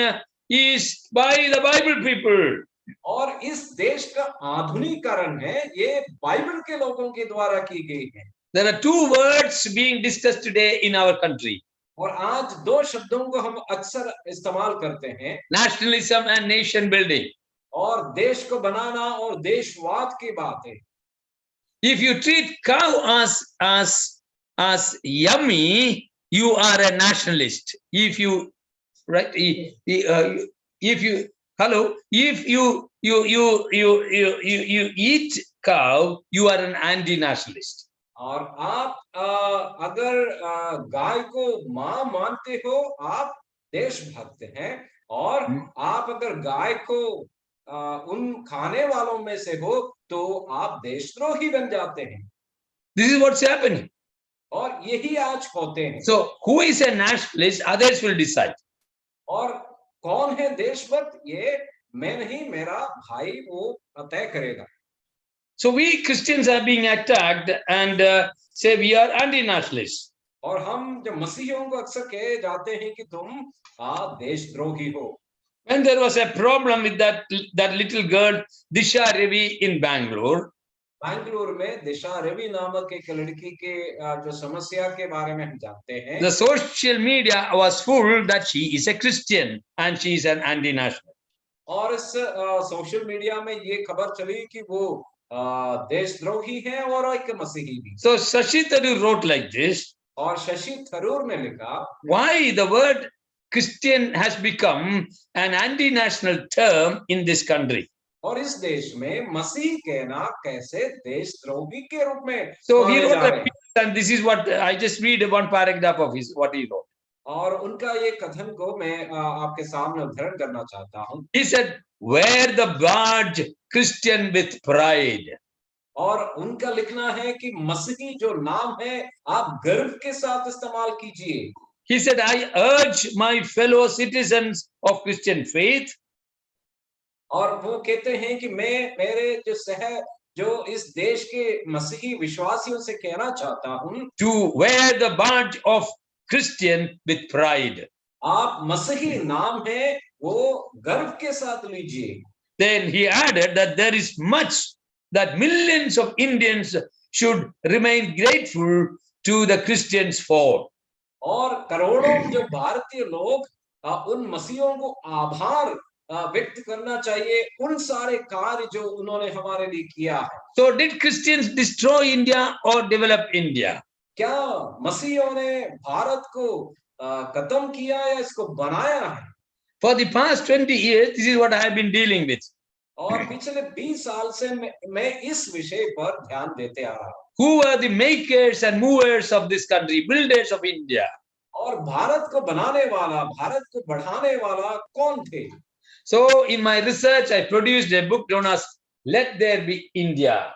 is by the Bible people.
और इस देश का आधुनिकीकरण है ये बाइबल के लोगों के द्वारा की गई है।
There are two words being discussed today in our country.
और आज दो शब्दों को हम अक्सर इस्तेमाल करते हैं,
Nationalism and nation building.
और देश को बनाना और देशवाद की बात है।
If you treat cow as yummy, you are a nationalist. If you right, if you hello, if you eat cow, you are an anti-nationalist.
और आप अगर गाय को माँ मानते हो, आप देशभक्त हैं। और आप अगर गाय को उन खाने वालों में से हो, तो आप देशद्रोही बन जाते हैं।
This is what's happening.
और यही आज होते हैं।
So who is a nationalist? Others will decide.
और कौन है देशभक्त, ये मैं नहीं, मेरा भाई वो तय करेगा।
So we Christians are being attacked and say we are anti-nationalists.
और हम जब मसीहियों को अक्सर कहे जाते हैं कि तुम देशद्रोही हो।
When there was a problem with that little girl Disha Ravi in Bangalore,
Bangalore में दिशा रवि नामक एक लड़की के जो समस्या के बारे में हम जानते हैं,
the social media was full that she is a Christian and she is an anti-national.
और इस सोशल मीडिया में ये खबर चली कि वो देशद्रोही है और एक मसीही भी।
So Shashi Tharoor wrote like this.
और शशि थरूर ने लिखा,
why the word Christian has become an anti-national term in this country.
और इस देश में मसीह कहना कैसे देशद्रोही के रूप में।
So he wrote a piece, and this is what I just read one paragraph of his what he wrote.
और उनका ये कथन को मैं आपके सामने उद्धरण करना चाहता हूँ।
He said, "Wear the badge Christian with pride."
और उनका लिखना है कि मसीही जो नाम है, आप गर्व के साथ इस्तेमाल कीजिए।
He said, "I urge my fellow citizens of Christian faith."
और वो कहते हैं कि मैं मेरे जो इस देश के मसीही विश्वासियों से कहना चाहता हूँ,
to wear the badge of Christian with pride.
आप मसीही नाम है वो गर्व के साथ लीजिए।
Then he added that there is much that millions of Indians should remain grateful to the Christians for.
और करोड़ों जो भारतीय लोग उन मसीहों को आभार व्यक्त करना चाहिए उन सारे कार्य जो उन्होंने हमारे लिए किया है।
So did Christians destroy India or develop India?
क्या मसीहों ने भारत को खत्म किया या इसको बनाया है?
For the past 20 years, this is what I have been dealing with.
और पिछले 20 साल से मैं इस विषय पर ध्यान देते आ रहा हूँ।
Who are the makers and movers of this country, builders of India?
और भारत को बनाने वाला, भारत को बढ़ाने वाला कौन थे?
So in my research, I produced a book known as "Let There Be India."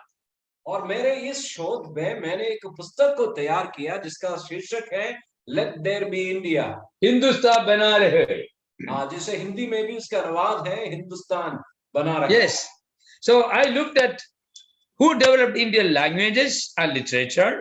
और मेरे इस शोध में मैंने एक पुस्तक को तैयार किया जिसका शीर्षक है "Let There Be India."
Hindustan बना रहे।
जिसे हिंदी में भी इसका अनुवाद है हिंदुस्तान बना रहे।
Yes. So I looked at who developed Indian languages and literature.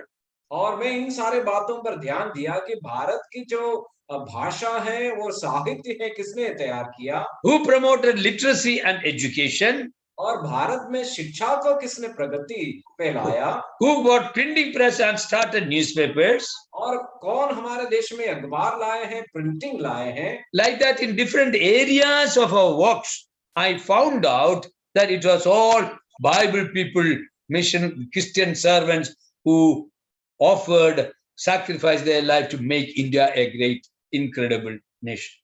और मैं इन सारे बातों पर ध्यान दिया कि भारत की जो भाषा है वो साहित्य है किसने तैयार किया।
Who promoted literacy and education.
और भारत में शिक्षा को किसने प्रगति पे लाया।
Who bought printing press and started newspapers.
और कौन हमारे देश में अखबार लाए हैं, प्रिंटिंग लाए हैं।
Like that, in different areas of our works, I found out that it was all Bible people, mission Christian servants who offered, sacrificed their life to make India a great, incredible nation.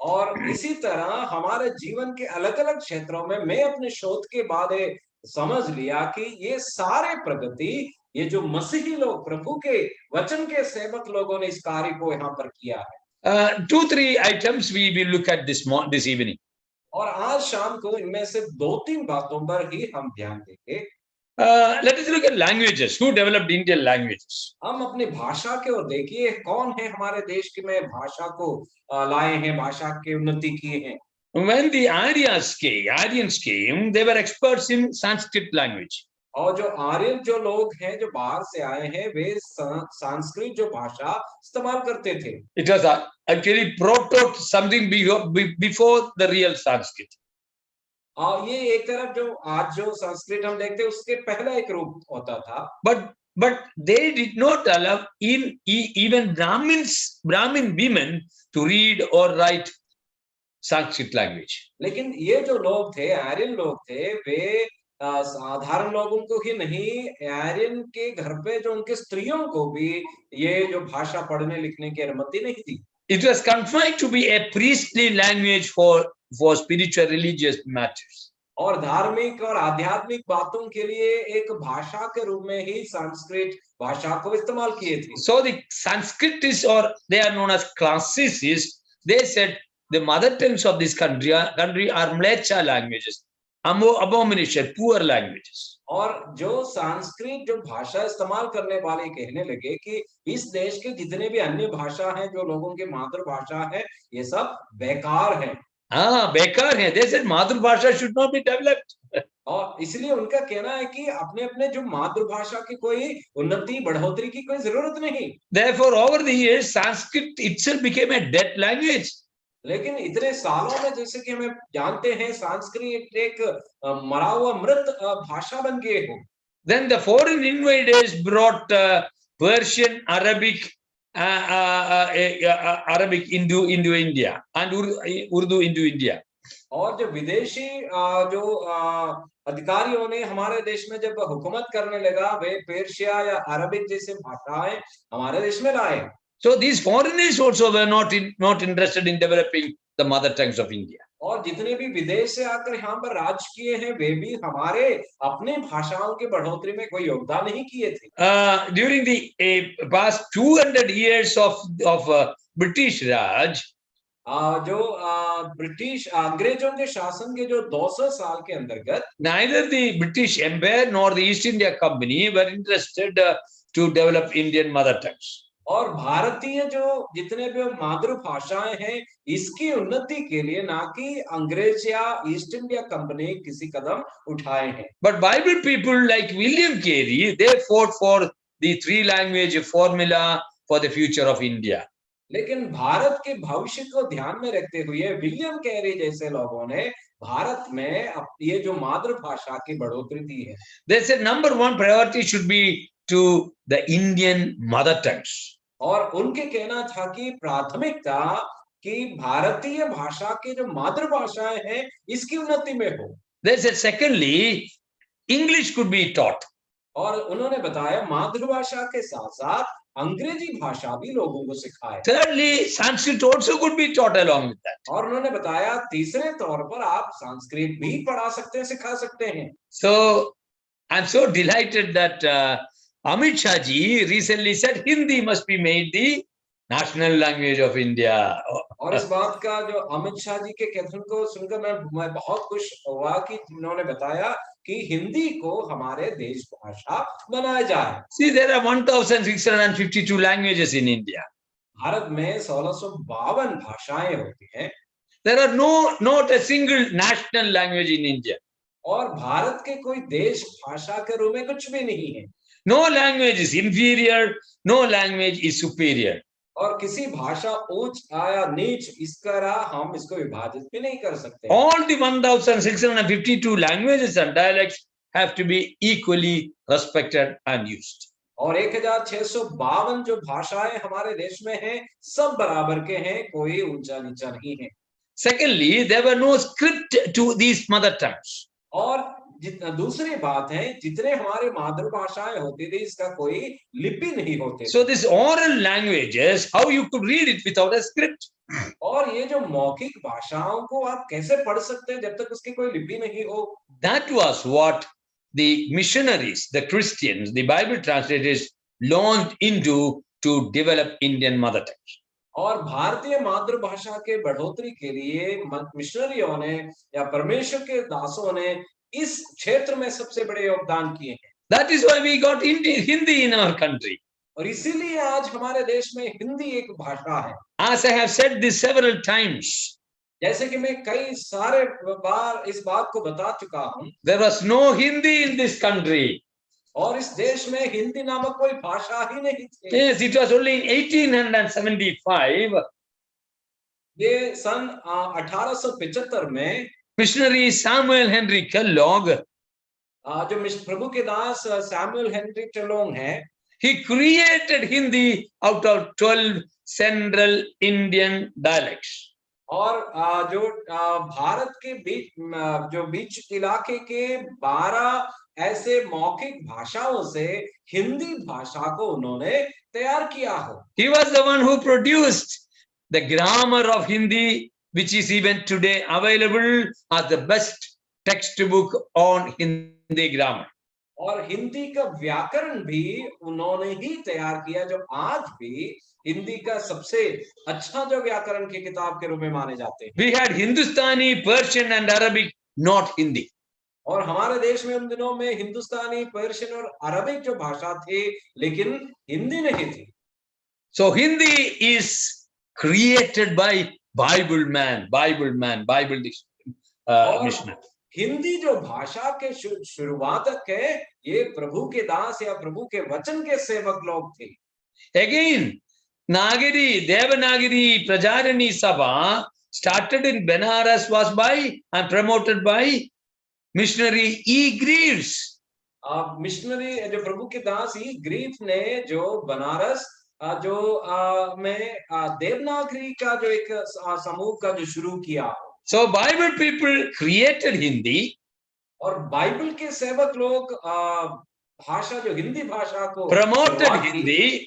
और इसी तरह हमारे जीवन के अलग-अलग क्षेत्रों में मैं अपने शोध के बाद समझ लिया कि ये सारे प्रगति, ये जो मसीही लोग, प्रभु के वचन के सेवक लोगों ने इस कार्य को यहाँ पर किया है।
2-3 items we will look at this evening.
और आज शाम को इनमें से 2-3 बातों पर ही हम ध्यान देंगे।
Let us look at languages. Who developed Indian languages?
हम अपनी भाषा के ओर देखिए, कौन है हमारे देश के में भाषा को लाए हैं, भाषा की उन्नति किए हैं।
When the Aryans came, they were experts in Sanskrit language.
और जो आर्यन जो लोग हैं जो बाहर से आए हैं वे संस्कृत जो भाषा इस्तेमाल करते थे।
It was actually proto something before the real Sanskrit.
ये एक तरफ जो आज जो संस्कृत हम देखते हैं उसके पहला एक रूप होता था।
But they did not allow even Brahmin women to read or write Sanskrit language.
लेकिन ये जो लोग थे, आर्यन लोग थे, वे साधारण लोगों को ही नहीं, आर्यन के घर पे जो उनके स्त्रियों को भी ये जो भाषा पढ़ने लिखने की अनुमति नहीं दी।
It was confined to be a priestly language for spiritual religious matters.
और धार्मिक और आध्यात्मिक बातों के लिए एक भाषा के रूप में ही संस्कृत भाषा को इस्तेमाल किए थे।
So the Sanskritists, or they are known as classicists, they said the mother tongues of this country are Mlecha languages, abomination, poor languages.
और जो संस्कृत जो भाषा इस्तेमाल करने वाले कहने लगे कि इस देश के जितने भी अन्य भाषा हैं जो लोगों की मातृभाषा है, ये सब बेकार है।
बेकार है। They said मातृभाषा should not be developed.
और इसलिए उनका कहना है कि अपने अपने जो मातृभाषा की कोई उन्नति बढ़ोतरी की कोई जरूरत नहीं।
Therefore, over the years, Sanskrit itself became a dead language.
लेकिन इतने सालों में जैसे कि हमें जानते हैं संस्कृत एक मरा हुआ मृत भाषा बन गए हो।
Then the foreign invaders brought Persian, Arabic into India and Urdu into India.
और जो विदेशी जो अधिकारियों ने हमारे देश में जब हुकूमत करने लगा, वे पेर्शिया या अरबिक जैसे भाषाएं हमारे देश में लाए।
So these foreigners also were not interested in developing the mother tongues of India.
और जितने भी विदेश से आकर यहाँ पर राज किए हैं, वे भी हमारे अपने भाषाओं की बढ़ोतरी में कोई योगदान नहीं किए थे।
During the past 200 years of British Raj,
जो ब्रिटिश अंग्रेजों के शासन के जो 200 साल के अंतर्गत
neither the British Empire nor the East India Company were interested to develop Indian mother tongues.
और भारतीय जो जितने भी मातृभाषाएं हैं, इसकी उन्नति के लिए ना कि अंग्रेज या ईस्ट इंडिया कंपनी किसी कदम उठाए हैं।
But Bible people like William Carey, they fought for the 3 language formula for the future of India.
लेकिन भारत के भविष्य को ध्यान में रखते हुए विलियम कैरी जैसे लोगों ने भारत में ये जो मातृभाषा की बढ़ोतरी दी है।
They said number 1 priority should be to the Indian mother tongues.
और उनके कहना था कि प्राथमिकता कि भारतीय भाषा की जो मातृभाषाएं हैं, इसकी उन्नति में हो।
They said secondly, English could be taught.
और उन्होंने बताया मातृभाषा के साथ-साथ अंग्रेजी भाषा भी लोगों को सिखाए।
Thirdly, Sanskrit also could be taught along with that.
और उन्होंने बताया तीसरे तौर पर आप संस्कृत भी पढ़ा सकते हैं, सिखा सकते हैं।
So I'm so delighted that Amit Shah ji recently said Hindi must be made the national language of India.
और इस बात का जो अमित शाह जी के कथन को सुनकर मैं बहुत खुश हुआ कि उन्होंने बताया कि हिंदी को हमारे देश भाषा बनाया जाए।
See, there are 1,652 languages in India.
Bharat में 1652 भाषाएं होती हैं।
There are not a single national language in India.
और भारत के कोई देश भाषा के रूप में कुछ भी नहीं है।
No language is inferior, no language is superior.
और किसी भाषा उच्च या नीच इस तरह हम इसको विभाजित भी नहीं कर सकते।
All the 1,652 languages and dialects have to be equally respected and used.
और 1652 जो भाषाएं हमारे देश में हैं, सब बराबर के हैं, कोई ऊंचा नीचा नहीं है।
Secondly, there were no script to these mother tongues.
और दूसरी बात है, जितने हमारे मातृभाषाएं होती थी, इसका कोई लिपि नहीं होती।
So this oral languages, how you could read it without a script?
और ये जो मौखिक भाषाओं को आप कैसे पढ़ सकते हैं जब तक उसकी कोई लिपि नहीं हो?
That was what the missionaries, the Christians, the Bible translators launched into to develop Indian mother tongue.
और भारतीय मातृभाषा के बढ़ोतरी के लिए मिशनरियों ने या परमेश्वर के दासों ने इस क्षेत्र में सबसे बड़े योगदान किए हैं।
That is why we got Hindi in our country.
और इसीलिए आज हमारे देश में हिंदी एक भाषा है।
As I have said this several times,
जैसे कि मैं कई सारे बार इस बात को बता चुका हूँ,
there was no Hindi in this country.
और इस देश में हिंदी नामक कोई भाषा ही नहीं थी।
Yes, it was only in 1875.
ये सन 1875 में
Missionary Samuel Henry Kellogg,
जो प्रभु के दास सैमुअल हेनरी केलोग हैं,
he created Hindi out of 12 Central Indian dialects.
और जो भारत के बीच जो बीच इलाके के 12 ऐसे मौखिक भाषाओं से हिंदी भाषा को उन्होंने तैयार किया हो।
He was the one who produced the grammar of Hindi, which is even today available as the best textbook on Hindi grammar.
और हिंदी का व्याकरण भी उन्होंने ही तैयार किया, जो आज भी हिंदी का सबसे अच्छा जो व्याकरण की किताब के रूप में माने जाते हैं।
We had Hindustani, Persian and Arabic, not Hindi.
और हमारे देश में उन दिनों में हिंदुस्तानी, पर्शियन और अरबिक जो भाषा थे, लेकिन हिंदी नहीं थी।
So Hindi is created by Bible man, Bible missionary.
Hindi जो भाषा के शुरुआतक है, ये प्रभु के दास या प्रभु के वचन के सेवक लोग थे।
Again, Nagari, Devanagari, Prajarani Sabha started in Benares, was by and promoted by missionary E. Greaves.
Missionary जो प्रभु के दास ई ग्रीफ ने जो बनारस जो में देवनागरी का जो एक समूह का जो शुरू किया।
So Bible people created Hindi.
और बाइबल के सेवक लोग भाषा जो हिंदी भाषा को
promoted Hindi,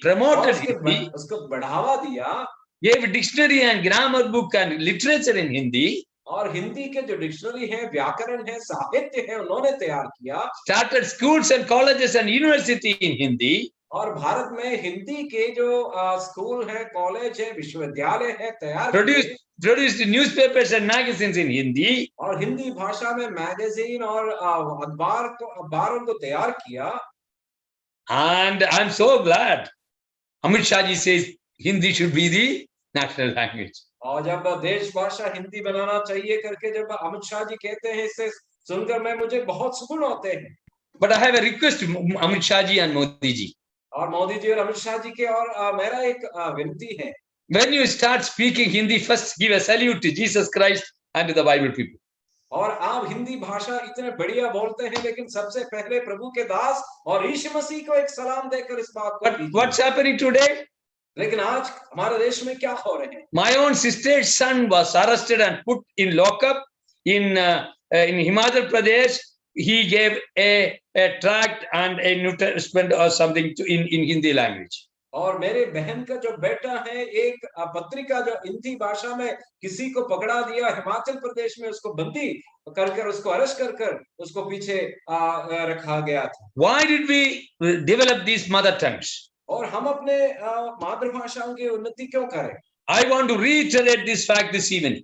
उसको बढ़ावा दिया,
gave dictionary and grammar book and literature in Hindi.
और हिंदी के जो डिक्शनरी है, व्याकरण है, साहित्य है, उन्होंने तैयार किया।
Started schools and colleges and university in Hindi.
और भारत में हिंदी के जो स्कूल है, कॉलेज है, विश्वविद्यालय है, तैयार
produced newspapers and magazines in Hindi.
और हिंदी भाषा में मैगजीन और अखबारों को तैयार किया।
And I'm so glad Amit Shah ji says Hindi should be the national language.
और जब देश भाषा हिंदी बनाना चाहिए करके जब अमित शाह जी कहते हैं, इससे सुनकर मुझे बहुत सुकून होते हैं।
But I have a request to Amit Shah ji and Modi ji.
और मोदी जी और अमित शाह जी के और मेरा एक विनती है,
when you start speaking Hindi, first give a salute to Jesus Christ and to the Bible people.
और आप हिंदी भाषा इतने बढ़िया बोलते हैं, लेकिन सबसे पहले प्रभु के दास और यीशु मसीह को एक सलाम देकर इस बात को।
But what's happening today?
लेकिन आज हमारे देश में क्या हो रहे हैं?
My own sister's son was arrested and put in lockup in Himachal Pradesh. He gave a tract and a nourishment or something in Hindi language.
और मेरे बहन का जो बेटा है, एक पत्रिका जो हिंदी भाषा में किसी को पकड़ा दिया हिमाचल प्रदेश में, उसको बंदी कर उसको अरेस्ट कर उसको पीछे रखा गया था।
Why did we develop these mother tongues?
और हम अपने मातृभाषाओं की उन्नति क्यों करें?
I want to reiterate this fact this evening.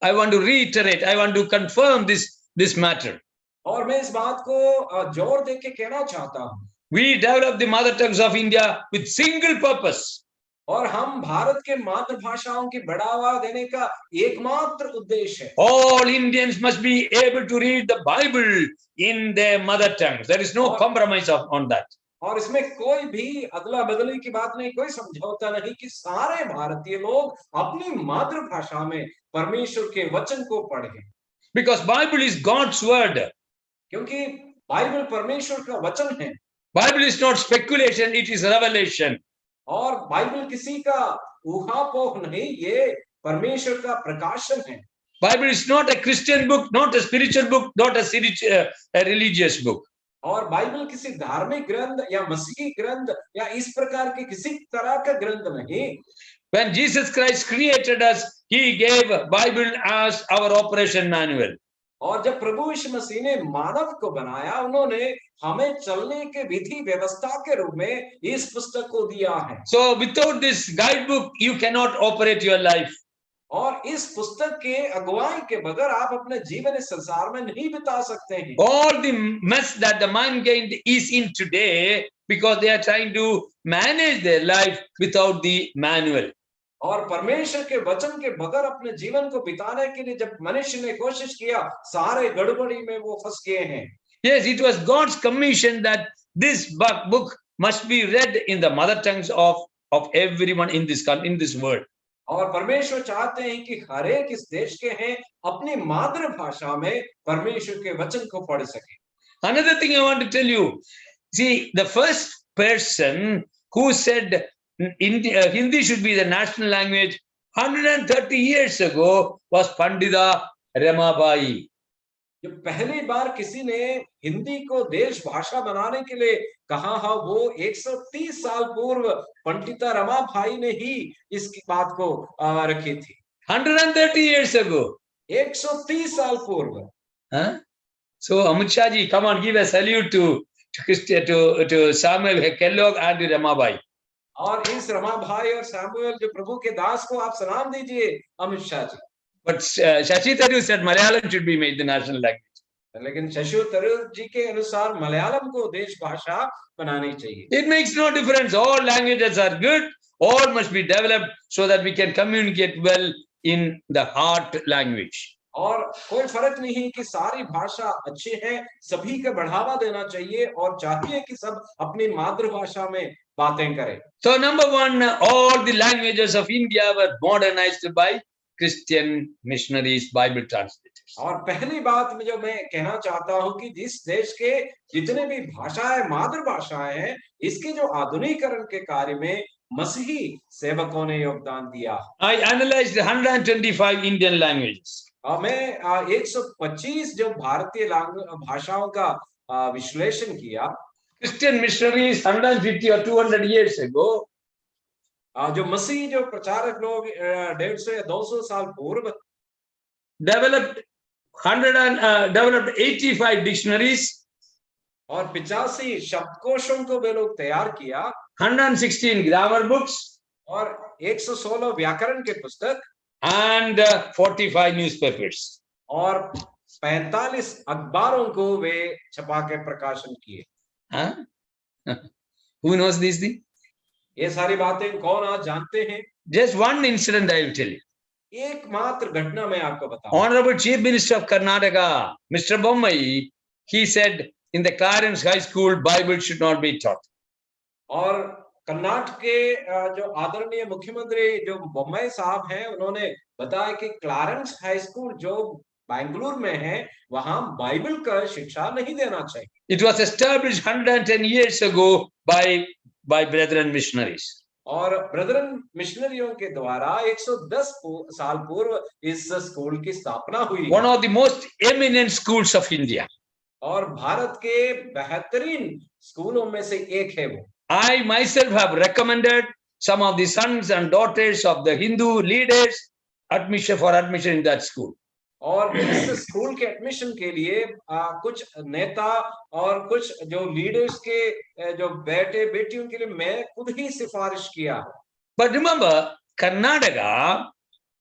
I want to confirm this matter.
और मैं इस बात को जोर देके कहना चाहता हूँ,
we developed the mother tongues of India with single purpose.
और हम भारत के मातृभाषाओं की बढ़ावा देने का एकमात्र उद्देश्य है।
All Indians must be able to read the Bible in their mother tongue. There is no compromise on that.
और इसमें कोई भी अदला बदली की बात नहीं, कोई समझौता नहीं कि सारे भारतीय लोग अपनी मातृभाषा में परमेश्वर के वचन को पढ़ें।
Because Bible is God's word.
क्योंकि बाइबल परमेश्वर का वचन है।
Bible is not speculation, it is revelation.
और बाइबल किसी का ऊहापोह नहीं, ये परमेश्वर का प्रकाशन है।
Bible is not a Christian book, not a spiritual book, not a religious book.
और बाइबल किसी धार्मिक ग्रंथ या मसीही ग्रंथ या इस प्रकार के किसी तरह का ग्रंथ नहीं।
When Jesus Christ created us, he gave Bible as our operation manual.
और जब प्रभु यीशु मसीह ने मानव को बनाया, उन्होंने हमें चलने के विधि व्यवस्था के रूप में इस पुस्तक को दिया है।
So without this guidebook, you cannot operate your life.
और इस पुस्तक के अगुवाई के बगैर आप अपने जीवन इस संसार में नहीं बिता सकते हैं।
All the mess that the mankind is in today, because they are trying to manage their life without the manual.
और परमेश्वर के वचन के बगैर अपने जीवन को बिताने के लिए जब मनुष्य ने कोशिश किया, सारे गड़बड़ी में वो फंस गए हैं।
Yes, it was God's commission that this book must be read in the mother tongues of everyone in this world.
और परमेश्वर चाहते हैं कि हर एक इस देश के हैं अपनी मातृभाषा में परमेश्वर के वचन को पढ़ सके।
Another thing I want to tell you, see, the first person who said Hindi should be the national language 130 years ago was Pandita Ramabai.
जो पहली बार किसी ने हिंदी को देश भाषा बनाने के लिए कहा है वो 130 साल पूर्व पंडिता रमाबाई ने ही इस बात को रखी थी।
130 years ago.
130 साल पूर्व।
Huh? So Amit Shah ji, come on, give a salute to Samuel Kellogg and Ramabai.
और इस रमाबाई और सैमुअल जो प्रभु के दास को आप सलाम दीजिए Amit Shah ji.
But Shashi Tharoor said Malayalam should be made the national language.
लेकिन शशि थरूर जी के अनुसार मलयालम को देश भाषा बनानी चाहिए।
It makes no difference. All languages are good. All must be developed so that we can communicate well in the heart language.
और कोई फर्क नहीं कि सारी भाषा अच्छी है, सभी को बढ़ावा देना चाहिए और चाहिए कि सब अपनी मातृभाषा में बातें करें।
So number one, all the languages of India were modernized by Christian missionaries, Bible translators.
और पहली बात जो मैं कहना चाहता हूं कि जिस देश के जितने भी भाषाएं मातृभाषाएं हैं, इसके जो आधुनिकीकरण के कार्य में मसीही सेवकों ने योगदान दिया।
I analyzed 125 Indian languages.
और मैं 125 जो भारतीय भाषाओं का विश्लेषण किया।
Christian missionaries 150 or 200 years ago,
जो मसीही जो प्रचारक लोग 150 या 200 साल पूर्व
developed 85 dictionaries,
और 85 शब्दकोशों को वे लोग तैयार किया,
116 grammar books,
और 116 व्याकरण के पुस्तक,
and 45 newspapers.
और 45 अखबारों को वे छपा के प्रकाशन किए।
Huh? Who knows these things?
ये सारी बातें कौन आज जानते हैं?
Just one incident I will tell you.
एकमात्र घटना मैं आपको बताऊं।
Honorable Chief Minister of Karnataka, Mr. Bommai, he said in the Clarence High School, Bible should not be taught.
और कर्नाटक के जो आदरणीय मुख्यमंत्री जो बोम्मई साहब हैं, उन्होंने बताया कि क्लारेंस हाई स्कूल जो बेंगलुरु में है, वहां बाइबल का शिक्षा नहीं देना चाहिए।
It was established 110 years ago by brethren missionaries.
और ब्रदरन मिशनरियों के द्वारा 110 साल पूर्व इस स्कूल की स्थापना हुई।
One of the most eminent schools of India.
और भारत के बेहतरीन स्कूलों में से एक है वो।
I myself have recommended some of the sons and daughters of the Hindu leaders admission in that school.
और इस स्कूल के एडमिशन के लिए कुछ नेता और कुछ जो लीडर्स के जो बेटे बेटियों के लिए मैं खुद ही सिफारिश किया।
But remember, Karnataka,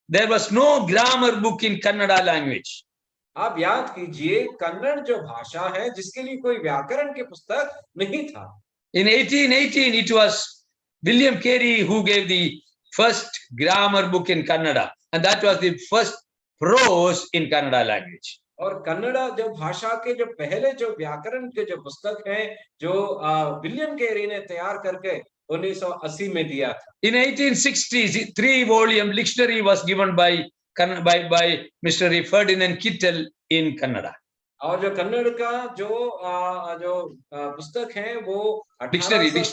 there was no grammar book in Kannada language.
आप याद कीजिए, कन्नड़ जो भाषा है जिसके लिए कोई व्याकरण के पुस्तक नहीं था।
In 1818, it was William Carey who gave the first grammar book in Kannada, and that was the first prose in Kannada language.
और कन्नड़ा जो भाषा के जो पहले जो व्याकरण के जो पुस्तक हैं, जो विलियम केरी ने तैयार करके 1980 में दिया था।
In 1860s, 3-volume dictionary was given by missionary Ferdinand Kittel in Kannada.
और जो कन्नड़ का जो पुस्तक है वो
डिक्शनरी
जो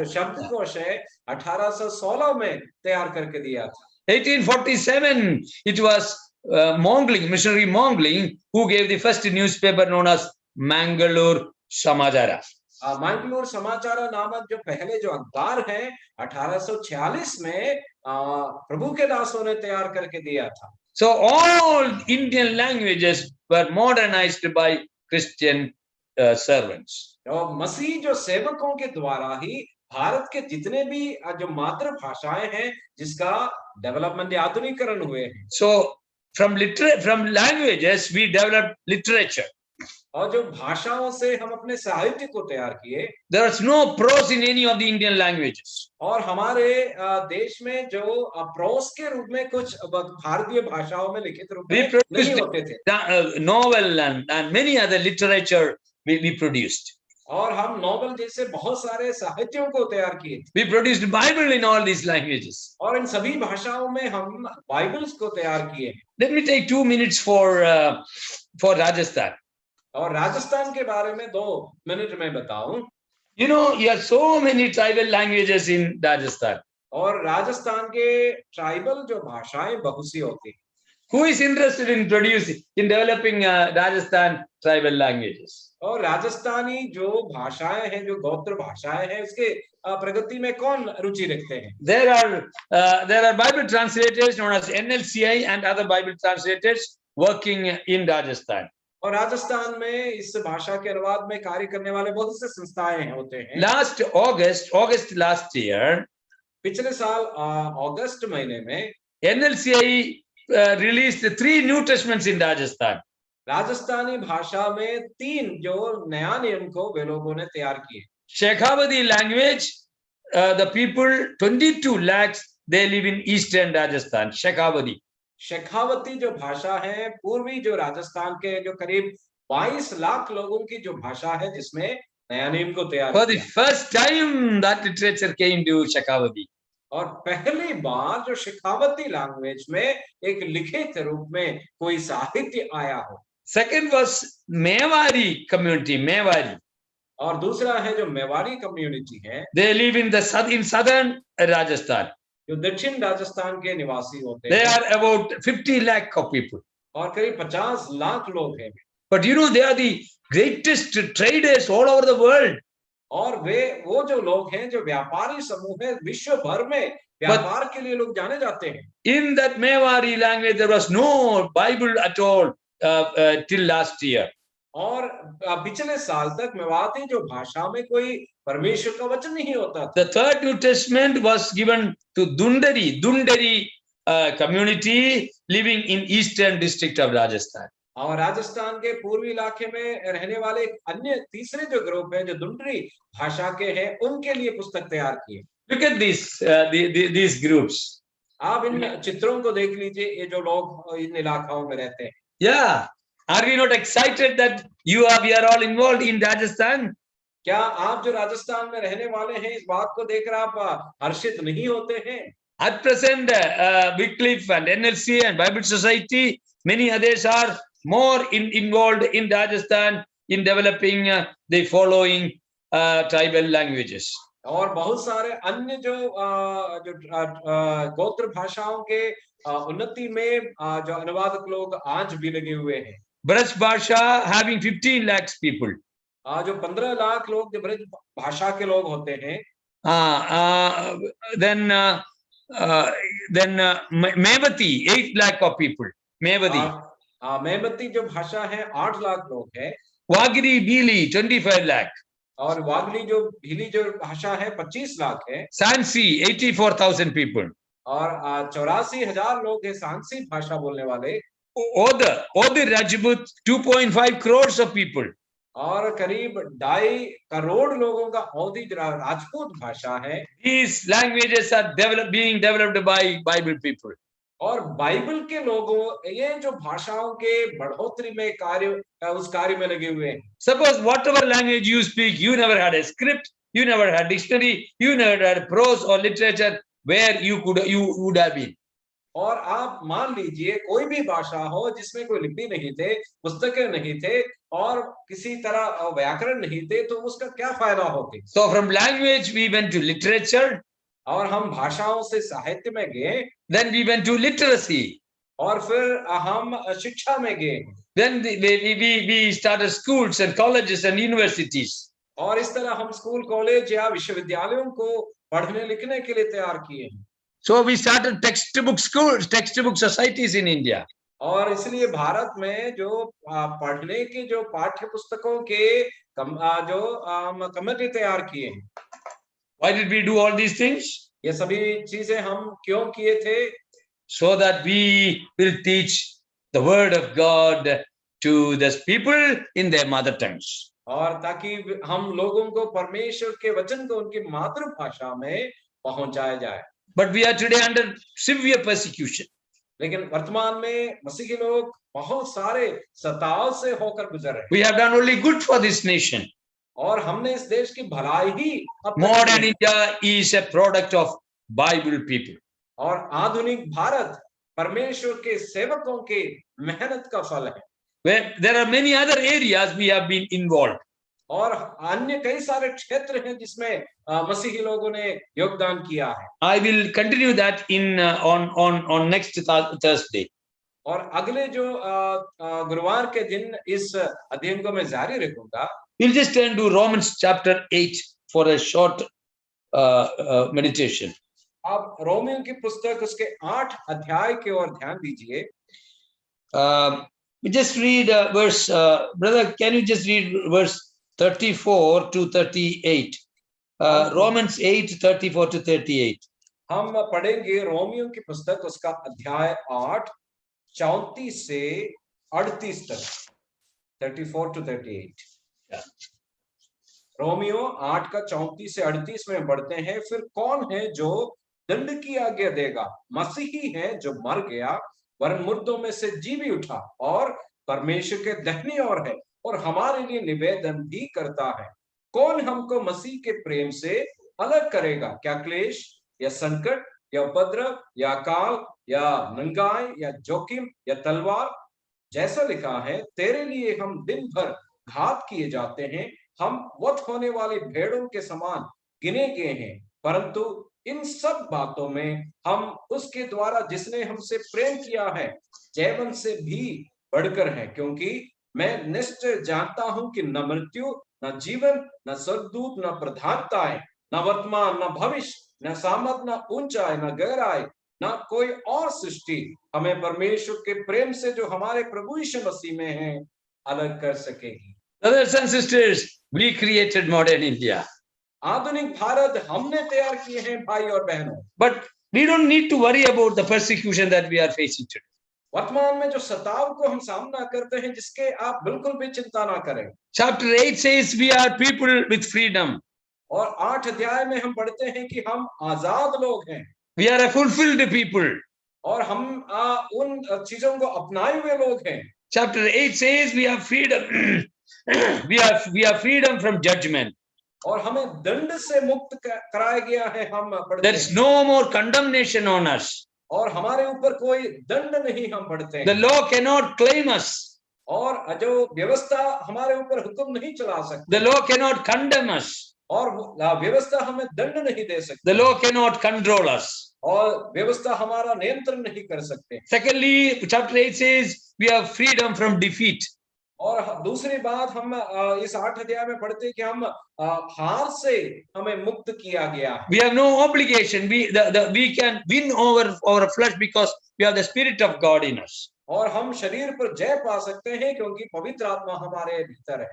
शब्दकोश है 1816 में तैयार करके दिया था।
1847, it was Mongling, missionary Mongling, who gave the first newspaper known as Mangalore Samachara.
Mangalore समाचार नामक जो पहले जो अखबार है 1846 में प्रभु के दासों ने तैयार करके दिया था।
So all Indian languages were modernized by Christian servants.
और मसीह जो सेवकों के द्वारा ही भारत के जितने भी जो मातृभाषाएं हैं जिसका डेवलपमेंट आधुनिकीकरण हुए हैं।
So from languages we developed literature.
और जो भाषाओं से हम अपने साहित्य को तैयार किए।
There is no prose in any of the Indian languages.
और हमारे देश में जो प्रोस के रूप में कुछ भारतीय भाषाओं में लिखित रूप में नहीं होते थे।
Novel and many other literature we produced.
और हम नॉवेल जैसे बहुत सारे साहित्यों को तैयार किए।
We produced Bible in all these languages.
और इन सभी भाषाओं में हम बाइबल्स को तैयार किए।
Let me take 2 minutes for Rajasthan.
और राजस्थान के बारे में 2 मिनट में बताऊं।
You know, you have so many tribal languages in Rajasthan.
और राजस्थान के ट्राइबल जो भाषाएं बहुत सी होती हैं।
Who is interested in developing Rajasthan tribal languages?
और राजस्थानी जो भाषाएं हैं, जो गोत्र भाषाएं हैं, उसके प्रगति में कौन रुचि रखते हैं?
There are Bible translators known as NLCI and other Bible translators working in Rajasthan.
और राजस्थान में इस भाषा के अनुवाद में कार्य करने वाले बहुत से संस्थाएं होते हैं।
Last August last year,
पिछले साल अगस्त महीने में
NLCI released 3 New Testaments in Rajasthan.
Rajasthani भाषा में 3 जो नया नियम को वे लोगों ने तैयार किए।
Shekhawati language, the people 22 lakhs they live in eastern Rajasthan. Shekhawati.
Shekhawati जो भाषा है, पूर्वी जो राजस्थान के जो करीब 22 लाख लोगों की जो भाषा है, जिसमें नया नियम को तैयार
For the
किया।
first time that literature came to Shekhawati.
और पहली बार जो शेखावती लैंग्वेज में एक लिखित रूप में कोई साहित्य आया हो।
Second was Mewari community, Mewari.
और दूसरा है जो मेवाड़ी कम्युनिटी है,
They live in southern Rajasthan.
जो दक्षिण राजस्थान के निवासी होते
They
हैं।
are about 50 lakh of people.
और करीब 50 लाख लोग हैं।
But you know, they are the greatest traders all over the world.
और वो जो लोग हैं, जो व्यापारी समूह है, विश्व भर में व्यापार के लिए लोग जाने जाते हैं।
In that Mewari language, there was no Bible at all till last year.
और पिछले साल तक मेवाती जो भाषा में कोई परमेश्वर का वचन नहीं होता था।
The third New Testament was given to Dundari community living in eastern district of Rajasthan.
और राजस्थान के पूर्वी इलाके में रहने वाले अन्य तीसरे जो ग्रुप है, जो दुंडरी भाषा के हैं, उनके लिए पुस्तक तैयार किए।
Look at these groups.
आप इन चित्रों को देख लीजिए, ये जो लोग इन इलाकाओं में रहते हैं।
Yeah. Are we not excited that we are all involved in Rajasthan?
क्या आप जो राजस्थान में रहने वाले हैं, इस बात को देखकर आप हर्षित नहीं होते हैं?
At present, Wycliffe and NLC and Bible Society, many others are more involved in Rajasthan in developing the following tribal languages.
और बहुत सारे अन्य जो गोत्र भाषाओं के उन्नति में जो अनुवादक लोग आज भी लगे हुए हैं।
Braj Bhasha having 15 lakhs people.
जो 15 लाख लोग जो ब्रज भाषा के लोग होते हैं।
Then Mevati, 8 lakh of people. Mevati.
मेवती जो भाषा है 8 लाख लोग हैं।
Wagiri Bili, 25 lakh.
और वागली जो भीली जो भाषा है 25 लाख है।
Sansi, 84,000 people.
और 84,000 लोग हैं सांसी भाषा बोलने वाले।
Oda Rajput, 2.5 crores of people.
और करीब 2.5 करोड़ लोगों का ओदी राजपूत भाषा है।
These languages are being developed by Bible people.
और बाइबल के लोगों, ये जो भाषाओं के बढ़ोतरी में उस कार्य में लगे हुए हैं।
Suppose whatever language you speak, you never had a script, you never had dictionary, you never had prose or literature where you would have been.
और आप मान लीजिए कोई भी भाषा हो जिसमें कोई लिपि नहीं थे, पुस्तकें नहीं थे और किसी तरह व्याकरण नहीं थे, तो उसका क्या फायदा होगी?
So from language we went to literature.
और हम भाषाओं से साहित्य में गए।
Then we went to literacy.
और फिर हम शिक्षा में गए।
Then we started schools and colleges and universities.
और इस तरह हम स्कूल, कॉलेज या विश्वविद्यालयों को पढ़ने लिखने के लिए तैयार किए।
So we started textbook schools, textbook societies in India.
और इसलिए भारत में जो पढ़ने के जो पाठ्य पुस्तकों के जो कमेटी तैयार किए हैं।
Why did we do all these things?
ये सभी चीजें हम क्यों किए थे?
So that we will teach the word of God to the people in their mother tongues.
और ताकि हम लोगों को परमेश्वर के वचन को उनकी मातृभाषा में पहुंचाया जाए।
But we are today under severe persecution.
लेकिन वर्तमान में मसीही लोग बहुत सारे सताव से होकर गुजर रहे हैं।
We have done only good for this nation.
और हमने इस देश की भलाई ही
Modern India is a product of Bible people.
और आधुनिक भारत परमेश्वर के सेवकों के मेहनत का फल है।
Where there are many other areas we have been involved.
और अन्य कई सारे क्षेत्र हैं जिसमें मसीही लोगों ने योगदान किया है।
I will continue that in on next Thursday.
और अगले जो गुरुवार के दिन इस अध्ययन को मैं जारी रखूंगा।
We'll just turn to Romans chapter 8 for a short meditation.
आप रोमियो की पुस्तक उसके 8 अध्याय की ओर ध्यान दीजिए।
We just read verse, brother, can you just read verse 34 to 38? Romans 8, 34 to 38.
हम पढ़ेंगे रोमियो की पुस्तक उसका अध्याय 8 34 से 38 तक। 34 to 38। रोमियो 8 का 34 से 38 में पढ़ते हैं। फिर कौन है जो दंड की आज्ञा देगा? मसीही है जो मर गया वरन मुर्दों में से जी भी उठा और परमेश्वर के दाहिनी ओर है और हमारे लिए निवेदन भी करता है। कौन हमको मसीह के प्रेम से अलग करेगा? क्या क्लेश या संकट या उपद्रव या अकाल या नंगाई या जोखिम या तलवार? जैसा लिखा है, तेरे लिए हम दिन भर घात किए जाते हैं, हम वध होने वाली भेड़ों के समान गिने गए हैं। परंतु इन सब बातों में हम उसके द्वारा जिसने हमसे प्रेम किया है जैवन से भी बढ़कर है, क्योंकि मैं निश्चय जानता हूं कि न मृत्यु न जीवन न स्वर्गदूत न प्रधानताएं न वर्तमान न भविष्य न सामर्थ न ऊंचाई न गहराई न कोई और सृष्टि हमें परमेश्वर के प्रेम से जो हमारे प्रभु यीशु मसीह में है अलग कर सकेगी।
Brothers and sisters, we created modern India.
आधुनिक भारत हमने तैयार किए हैं भाई और बहनों।
But we don't need to worry about the persecution that we are facing today.
वर्तमान में जो सताव को हम सामना करते हैं जिसके आप बिल्कुल भी चिंता ना करें।
Chapter 8 says we are people with freedom.
और 8 अध्याय में हम पढ़ते हैं कि हम आजाद लोग हैं।
We are a fulfilled people.
और हम उन चीजों को अपनाए हुए लोग हैं।
Chapter 8 says we have freedom. we have freedom from judgment.
और हमें दंड से मुक्त कराया गया है। हम पढ़ते
There is no more condemnation on us.
और हमारे ऊपर कोई दंड नहीं हम पढ़ते हैं।
The law cannot claim us.
और जो व्यवस्था हमारे ऊपर हुक्म नहीं चला सकती।
The law cannot condemn us.
और व्यवस्था हमें दंड नहीं दे सकती।
The law cannot control us.
और व्यवस्था हमारा नियंत्रण नहीं कर सकते।
Secondly, chapter 8 says we have freedom from defeat.
और दूसरी बात हम इस 8 अध्याय में पढ़ते हैं कि हम हार से हमें मुक्त किया गया है।
We have no obligation. We can win over our flesh because we have the Spirit of God in us.
और हम शरीर पर जय पा सकते हैं क्योंकि पवित्र आत्मा हमारे भीतर है।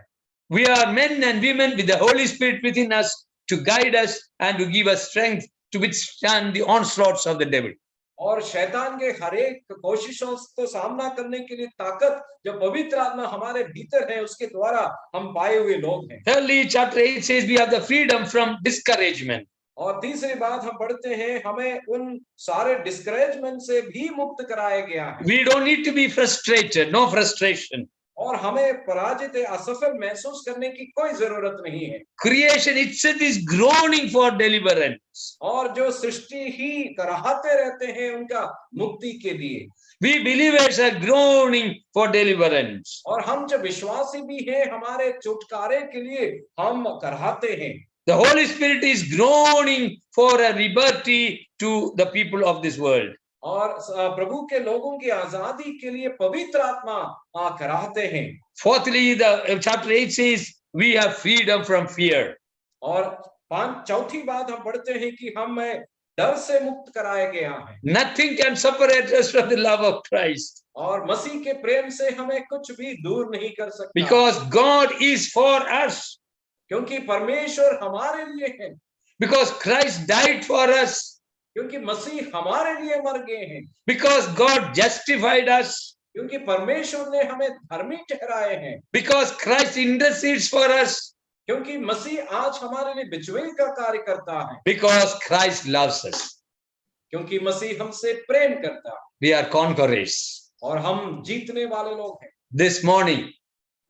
We are men and women with the Holy Spirit within us to guide us and to give us strength to withstand the onslaughts of the devil.
और शैतान के हर एक कोशिशों को सामना करने के लिए ताकत जो पवित्र आत्मा हमारे भीतर है उसके द्वारा हम पाए हुए लोग हैं।
Thirdly, chapter 8 says we have the freedom from discouragement.
और तीसरी बात हम पढ़ते हैं हमें उन सारे डिस्करेजमेंट से भी मुक्त कराया गया है।
We don't need to be frustrated, no frustration.
और हमें पराजित असफल महसूस करने की कोई जरूरत नहीं है।
Creation itself is groaning for deliverance.
और जो सृष्टि ही कराहते रहते हैं उनका मुक्ति के लिए।
We believers are groaning for deliverance.
और हम जो विश्वासी भी हैं हमारे छुटकारे के लिए हम कराहते हैं।
The Holy Spirit is groaning for a liberty to the people of this world.
और प्रभु के लोगों की आजादी के लिए पवित्र आत्मा कराहते हैं।
Fourthly, the chapter 8 says we have freedom from fear.
और चौथी बात हम पढ़ते हैं कि हम डर से मुक्त कराया गया है।
Nothing can separate us from the love of Christ.
और मसीह के प्रेम से हमें कुछ भी दूर नहीं कर सकता।
Because God is for us.
क्योंकि परमेश्वर हमारे लिए है।
Because Christ died for us.
क्योंकि मसीह हमारे लिए मर गए हैं।
Because God justified us.
क्योंकि परमेश्वर ने हमें धर्मी ठहराए हैं।
Because Christ intercedes for us.
क्योंकि मसीह आज हमारे लिए बिचौलिए का कार्य करता है।
Because Christ loves us.
क्योंकि मसीह हमसे प्रेम करता है।
We are conquerors.
और हम जीतने वाले लोग हैं।
This morning,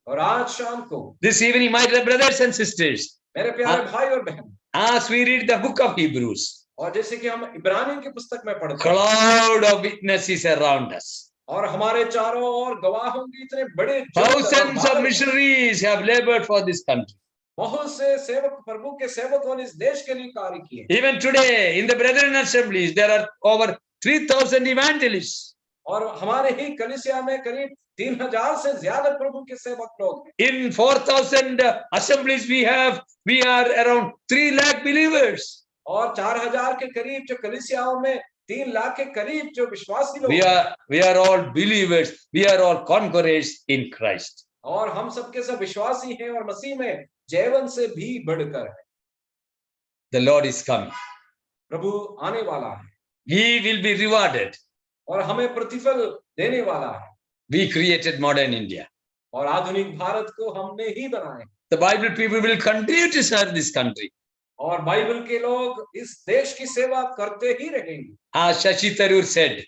और आज शाम को,
this evening, my dear brothers and sisters,
मेरे प्यारे भाई और बहन,
as we read the book of Hebrews,
और जैसे कि हम इब्रानियों की पुस्तक में पढ़ते हैं,
cloud of witnesses around us.
और हमारे चारों ओर गवाहों की इतने बड़े
Thousands of missionaries have labored for this country.
बहुत से सेवक, प्रभु के सेवकों ने इस देश के लिए कार्य किए।
Even today, in the Brethren assemblies, there are over 3,000 evangelists.
और हमारे ही कलीसिया में करीब 3,000 से ज्यादा प्रभु के सेवक लोग हैं।
In 4,000 assemblies we are around 3 lakh believers.
और 4,000 के करीब जो कलीसियाओं में 3 लाख के करीब जो विश्वासी लोग हैं।
We are all believers. We are all conquerors in Christ.
और हम सबके सब विश्वासी हैं और मसीह में जयवंत से भी बढ़कर है।
The Lord is coming.
प्रभु आने वाला है
He will be rewarded.
और हमें प्रतिफल देने वाला है।
We created modern India.
और आधुनिक भारत को हमने ही बनाया।
The Bible people will continue to serve this country.
और बाइबल के लोग इस देश की सेवा करते ही रहेंगे।
As Shashi Tharoor said,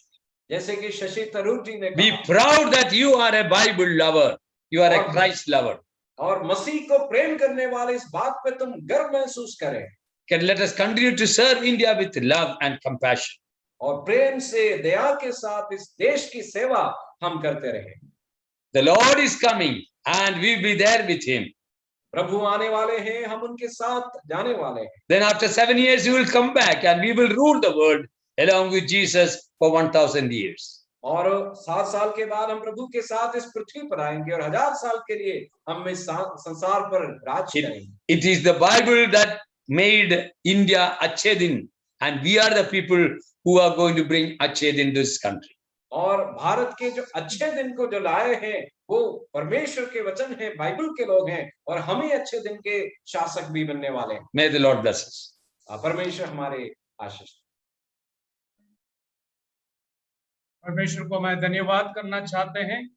जैसे कि शशि थरूर जी ने
be
कहा,
proud that you are a Bible lover. You are a
और-
Christ lover.
और मसीह को प्रेम करने वाले इस बात पे तुम गर्व महसूस करें
Let us continue to serve India with love and compassion.
और प्रेम से दया के साथ इस देश की सेवा हम करते रहें।
The Lord is coming and we will be there with him.
प्रभु आने वाले हैं, हम उनके साथ जाने वाले हैं।
Then after 7 years, he will come back and we will rule the world along with Jesus for 1,000 years.
और 7 साल के बाद हम प्रभु के साथ इस पृथ्वी पर आएंगे और 1000 साल के लिए हम इस संसार पर राज करेंगे।
It is the Bible that made India Achhe Din, and we are the people who are going to bring Achhe Din to this country.
और भारत के जो अच्छे दिन को जो लाए हैं वो परमेश्वर के वचन है, बाइबल के लोग हैं और हम ही अच्छे दिन के शासक भी बनने वाले हैं।
May the Lord bless us.
परमेश्वर हमारे आशीष।
परमेश्वर को मैं धन्यवाद करना चाहते हैं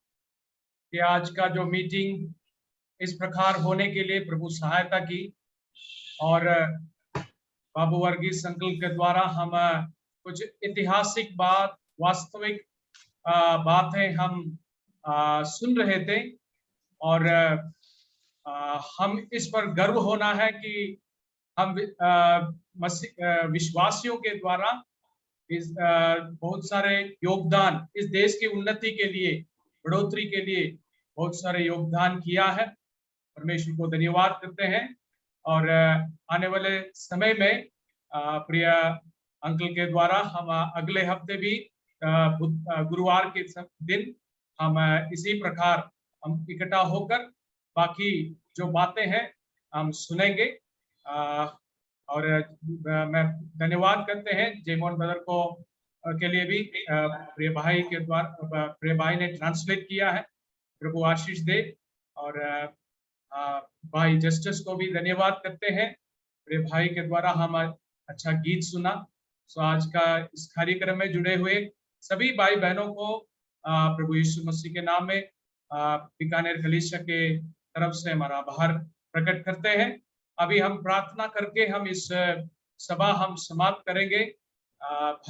कि आज का जो मीटिंग इस प्रकार होने के लिए प्रभु सहायता की और बाबू वर्गीस अंकल के द्वारा हम कुछ ऐतिहासिक बात, वास्तविक बातें हम सुन रहे थे और हम इस पर गर्व होना है कि हम विश्वासियों के द्वारा इस बहुत सारे योगदान इस देश की उन्नति के लिए, बढ़ोतरी के लिए बहुत सारे योगदान किया है। परमेश्वर को धन्यवाद करते हैं और आने वाले समय में प्रिय अंकल के द्वारा हम अगले हफ्ते भी गुरुवार के दिन हम इसी प्रकार हम इकट्ठा होकर बाकी जो बातें हैं हम सुनेंगे। और मैं धन्यवाद करते हैं जयमोहन ब्रदर को के लिए भी प्रिय भाई के द्वारा प्रिय भाई ने ट्रांसलेट किया है। प्रभु आशीष दे। और भाई जस्टिस को भी धन्यवाद करते हैं, प्रिय भाई के द्वारा हम अच्छा गीत सुना। सो आज का इस कार्यक्रम में जुड़े हुए सभी भाई बहनों को प्रभु यीशु मसीह के नाम में बीकानेर कलीसिया के तरफ से हमारा आभार प्रकट करते हैं। अभी हम प्रार्थना करके हम इस सभा हम समाप्त करेंगे।